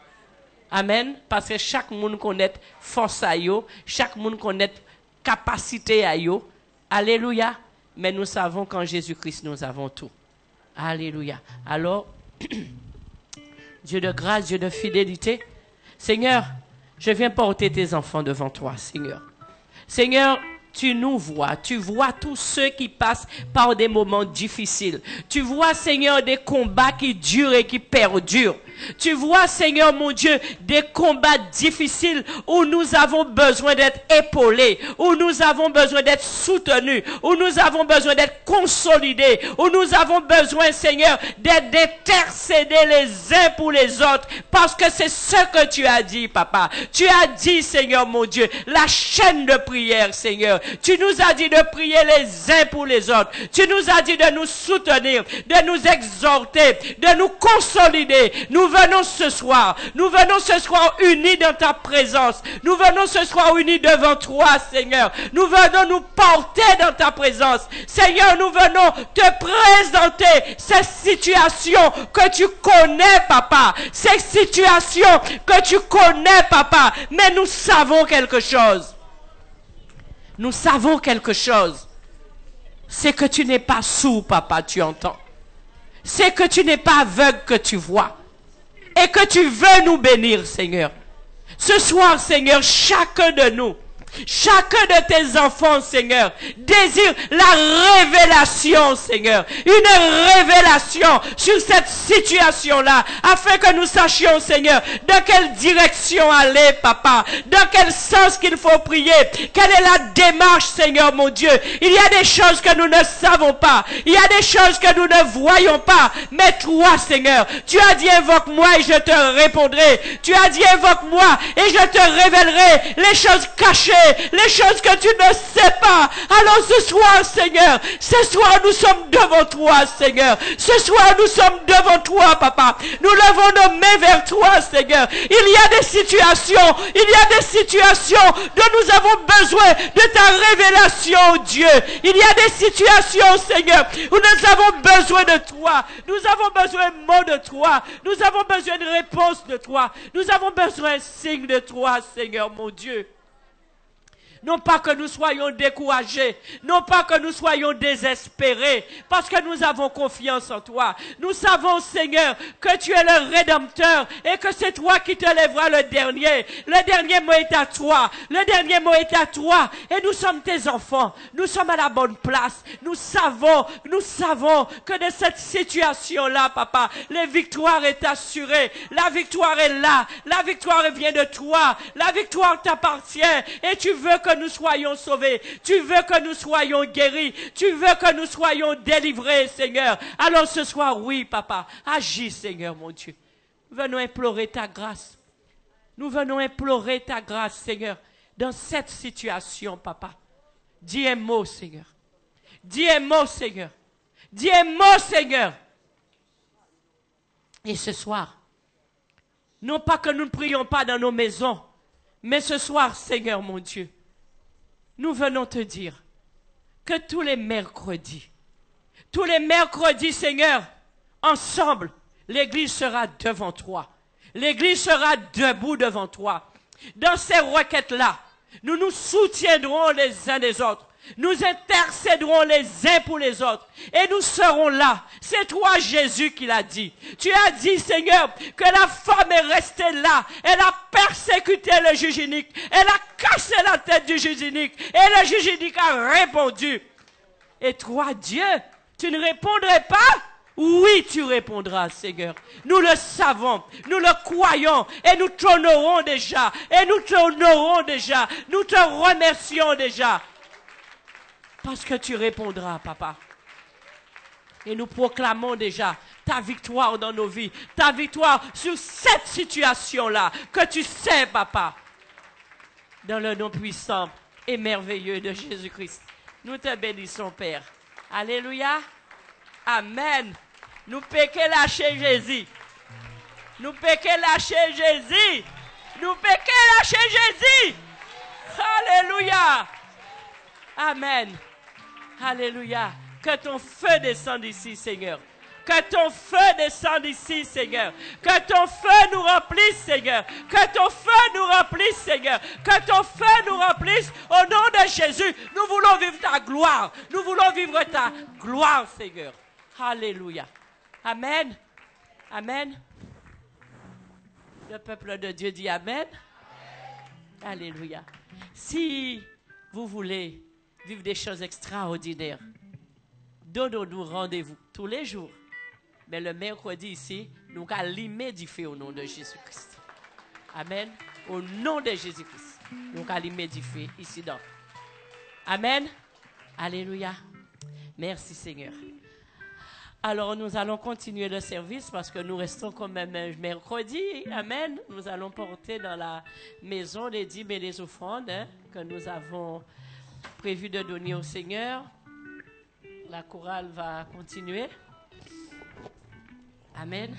Amen. Parce que chaque monde connaît force à yo, chaque monde connaît capacité à yo. Alléluia. Mais nous savons qu'en Jésus-Christ, nous avons tout. Alléluia. Alors, Dieu de grâce, Dieu de fidélité, Seigneur, je viens porter tes enfants devant toi, Seigneur. Seigneur, tu nous vois, tu vois tous ceux qui passent par des moments difficiles. Tu vois, Seigneur, des combats qui durent et qui perdurent. Tu vois, Seigneur mon Dieu, des combats difficiles où nous avons besoin d'être épaulés, où nous avons besoin d'être soutenus, où nous avons besoin d'être consolidés, où nous avons besoin, Seigneur, d'être intercédés les uns pour les autres, parce que c'est ce que tu as dit, Papa. Tu as dit, Seigneur mon Dieu, la chaîne de prière, Seigneur. Tu nous as dit de prier les uns pour les autres. Tu nous as dit de nous soutenir, de nous exhorter, de nous consolider. Nous nous venons ce soir. Nous venons ce soir unis dans ta présence. Nous venons ce soir unis devant toi, Seigneur. Nous venons nous porter dans ta présence. Seigneur, nous venons te présenter ces situations que tu connais, Papa. Ces situations que tu connais, Papa. Mais nous savons quelque chose. Nous savons quelque chose. C'est que tu n'es pas sourd, Papa, tu entends. C'est que tu n'es pas aveugle, que tu vois. Et que tu veux nous bénir, Seigneur. Ce soir, Seigneur, chacun de nous, chacun de tes enfants, Seigneur, désire la révélation, Seigneur. Une révélation sur cette situation-là, afin que nous sachions, Seigneur, dans quelle direction aller, Papa. Dans quel sens qu'il faut prier. Quelle est la démarche, Seigneur, mon Dieu. Il y a des choses que nous ne savons pas. Il y a des choses que nous ne voyons pas. Mais toi, Seigneur, tu as dit invoque-moi et je te répondrai. Tu as dit invoque-moi et je te révélerai les choses cachées, les choses que tu ne sais pas. Alors ce soir, Seigneur, ce soir nous sommes devant toi, Seigneur. Ce soir nous sommes devant toi, Papa. Nous levons nos mains vers toi, Seigneur. Il y a des situations dont nous avons besoin de ta révélation, Dieu. Il y a des situations, Seigneur, où nous avons besoin de toi. Nous avons besoin de mots de toi. Nous avons besoin de réponses de toi. Nous avons besoin de signes de toi, Seigneur, mon Dieu. Non pas que nous soyons découragés, non pas que nous soyons désespérés, parce que nous avons confiance en toi. Nous savons, Seigneur, que tu es le Rédempteur et que c'est toi qui te lèveras le dernier. Le dernier mot est à toi. Le dernier mot est à toi. Et nous sommes tes enfants. Nous sommes à la bonne place. Nous savons que de cette situation-là, Papa, la victoire est assurée. La victoire est là. La victoire vient de toi. La victoire t'appartient. Et tu veux que nous soyons sauvés. Tu veux que nous soyons guéris. Tu veux que nous soyons délivrés, Seigneur. Alors ce soir, oui, Papa, agis, Seigneur, mon Dieu. Nous venons implorer ta grâce. Nous venons implorer ta grâce, Seigneur, dans cette situation, Papa. Dis un mot, Seigneur. Dis un mot, Seigneur. Dis un mot, Seigneur. Et ce soir, non pas que nous ne prions pas dans nos maisons, mais ce soir, Seigneur, mon Dieu, nous venons te dire que tous les mercredis, Seigneur, ensemble, l'Église sera devant toi. L'Église sera debout devant toi. Dans ces requêtes-là, nous nous soutiendrons les uns des autres. Nous intercéderons les uns pour les autres. Et nous serons là. C'est toi, Jésus, qui l'a dit. Tu as dit, Seigneur, que la femme est restée là. Elle a persécuté le juge inique. Elle a cassé la tête du juge inique. Et le juge inique a répondu. Et toi, Dieu, tu ne répondrais pas? Oui, tu répondras, Seigneur. Nous le savons, nous le croyons, et nous t'honorons déjà, nous te remercions déjà, parce que tu répondras, Papa. Et nous proclamons déjà ta victoire dans nos vies, ta victoire sur cette situation-là, que tu sais, Papa, dans le nom puissant et merveilleux de Jésus-Christ. Nous te bénissons, Père. Alléluia. Amen. Nous péquons lâcher Jésus. Nous péquons lâcher Jésus. Nous péquons lâcher Jésus. Alléluia. Amen. Alléluia. Que ton feu descende ici, Seigneur. Que ton feu descende ici, Seigneur. Que ton feu nous remplisse, Seigneur. Que ton feu nous remplisse, Seigneur. Que ton feu nous remplisse. Au nom de Jésus, nous voulons vivre ta gloire. Nous voulons vivre ta gloire, Seigneur. Alléluia. Amen. Amen. Le peuple de Dieu dit Amen. Alléluia. Si vous voulez vivre des choses extraordinaires, donnons-nous rendez-vous tous les jours. Mais le mercredi ici, nous allons allumer du feu au nom de Jésus-Christ. Amen. Au nom de Jésus-Christ. Nous allons allumer du feu ici donc. Amen. Alléluia. Merci Seigneur. Alors nous allons continuer le service parce que nous restons quand même mercredi. Amen. Nous allons porter dans la maison les dîmes et les offrandes que nous avons prévu de donner au Seigneur. La chorale va continuer. Amen.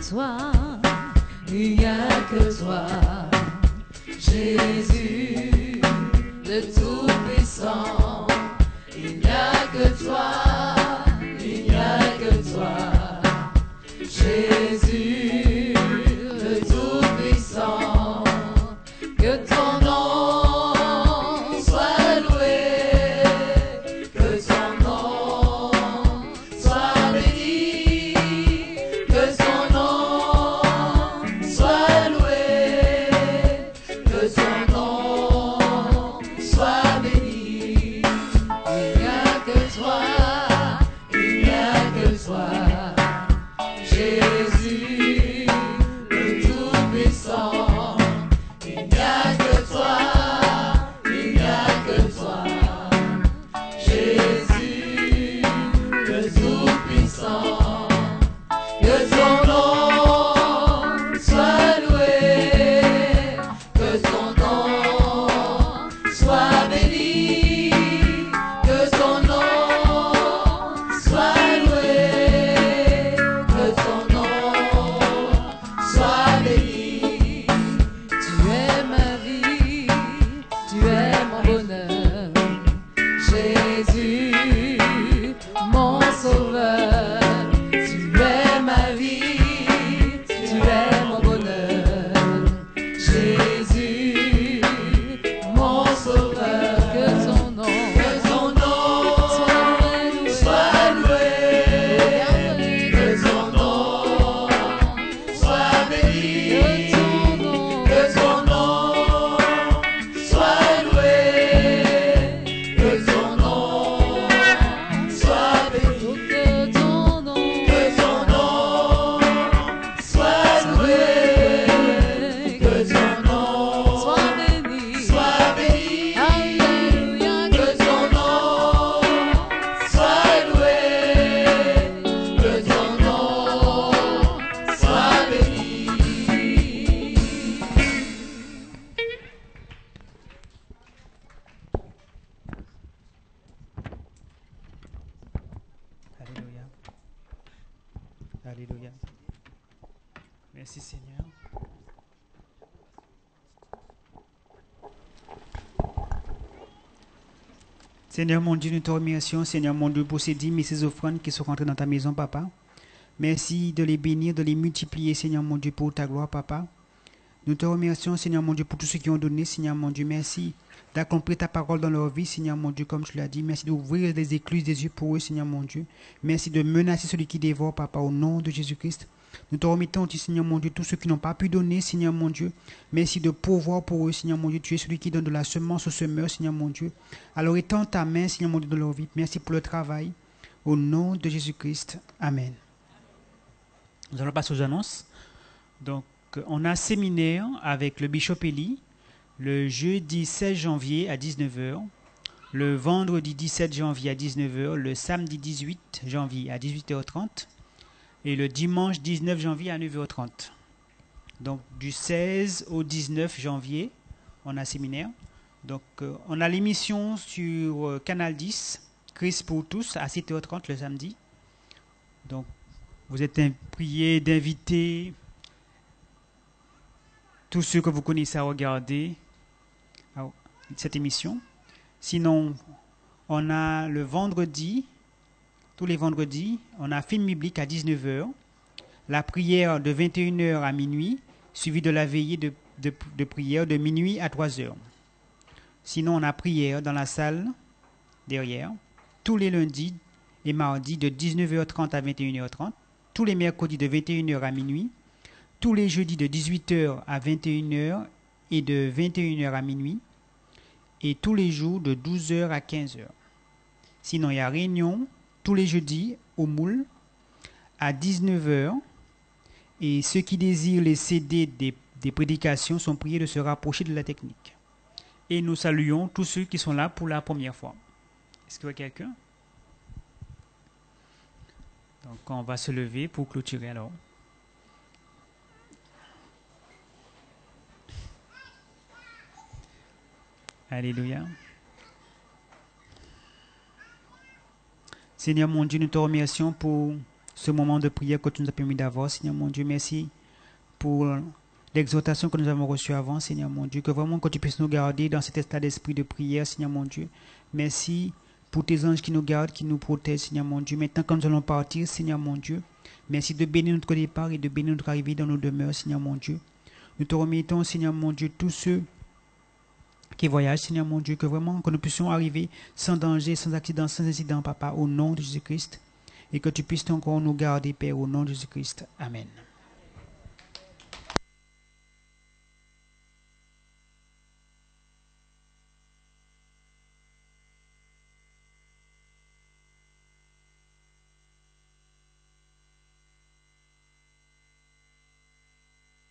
toi, il n'y a que toi, Jésus, le Tout-Puissant. Il n'y a que toi, il n'y a que toi, Jésus, le Tout-Puissant. Que ton nom soit loué, que ton nom soit béni, que ton nom soit loué, que ton nom soit béni. Il n'y a que toi, il n'y a que toi, Jésus, le Tout-Puissant. Il n'y a que toi, il n'y a que toi, Jésus, le Tout-Puissant. Que ton nom soit loué, que ton nom soit béni, que ton nom soit loué, que ton nom soit béni. Tu es ma vie, tu es mon bonheur, Jésus, mon sauveur. Tu es ma vie, tu es mon bonheur, Jésus, mon sauveur. Que ton nom soit loué, que ton nom soit béni, que ton nom soit loué, que ton nom soit béni, que ton nom soit loué, que ton nom soit béni, alléluia, que ton nom soit loué, que ton nom soit béni. Alléluia. Alléluia. Merci Seigneur. Seigneur mon Dieu, nous te remercions, Seigneur mon Dieu, pour ces dîmes et ces offrandes qui sont rentrées dans ta maison, Papa. Merci de les bénir, de les multiplier, Seigneur mon Dieu, pour ta gloire, Papa. Nous te remercions, Seigneur mon Dieu, pour tous ceux qui ont donné, Seigneur mon Dieu. Merci d'accomplir ta parole dans leur vie, Seigneur mon Dieu, comme tu l'as dit. Merci d'ouvrir les écluses des yeux pour eux, Seigneur mon Dieu. Merci de menacer celui qui dévore, Papa, au nom de Jésus-Christ. Nous te remettons, Seigneur mon Dieu, tous ceux qui n'ont pas pu donner, Seigneur mon Dieu. Merci de pourvoir pour eux, Seigneur mon Dieu. Tu es celui qui donne de la semence au semeur, Seigneur mon Dieu. Alors étends ta main, Seigneur mon Dieu, dans leur vie. Merci pour le travail. Au nom de Jésus-Christ. Amen. Nous allons passer aux annonces. Donc, on a un séminaire avec le Bishop Eli le jeudi 16 janvier à 19h, le vendredi 17 janvier à 19h, le samedi 18 janvier à 18h30 et le dimanche 19 janvier à 9h30. Donc, du 16 au 19 janvier, on a un séminaire. Donc, on a l'émission sur Canal 10, Christ pour tous, à 7h30 le samedi. Donc, vous êtes priés d'inviter tous ceux que vous connaissez à regarder cette émission. Sinon, on a le vendredi, tous les vendredis, on a film biblique à 19h, la prière de 21h à minuit, suivie de la veillée de prière de minuit à 3h. Sinon, on a prière dans la salle derrière, tous les lundis et mardis de 19h30 à 21h30, tous les mercredis de 21h à minuit, tous les jeudis de 18h à 21h et de 21h à minuit, et tous les jours de 12h à 15h. Sinon, il y a réunion tous les jeudis au Moule à 19h, et ceux qui désirent les CD des prédications sont priés de se rapprocher de la technique. Et nous saluons tous ceux qui sont là pour la première fois. Est-ce qu'il y a quelqu'un? Donc, on va se lever pour clôturer alors. Alléluia. Seigneur mon Dieu, nous te remercions pour ce moment de prière que tu nous as permis d'avoir, Seigneur mon Dieu. Merci pour l'exhortation que nous avons reçue avant, Seigneur mon Dieu. Que vraiment que tu puisses nous garder dans cet état d'esprit de prière, Seigneur mon Dieu. Merci pour tes anges qui nous gardent, qui nous protègent, Seigneur mon Dieu. Maintenant, quand nous allons partir, Seigneur mon Dieu, merci de bénir notre départ et de bénir notre arrivée dans nos demeures, Seigneur mon Dieu. Nous te remettons, Seigneur mon Dieu, tous ceux qui voyagent, Seigneur mon Dieu, que vraiment que nous puissions arriver sans danger, sans accident, sans incident, Papa, au nom de Jésus-Christ. Et que tu puisses encore nous garder, Père, au nom de Jésus-Christ. Amen.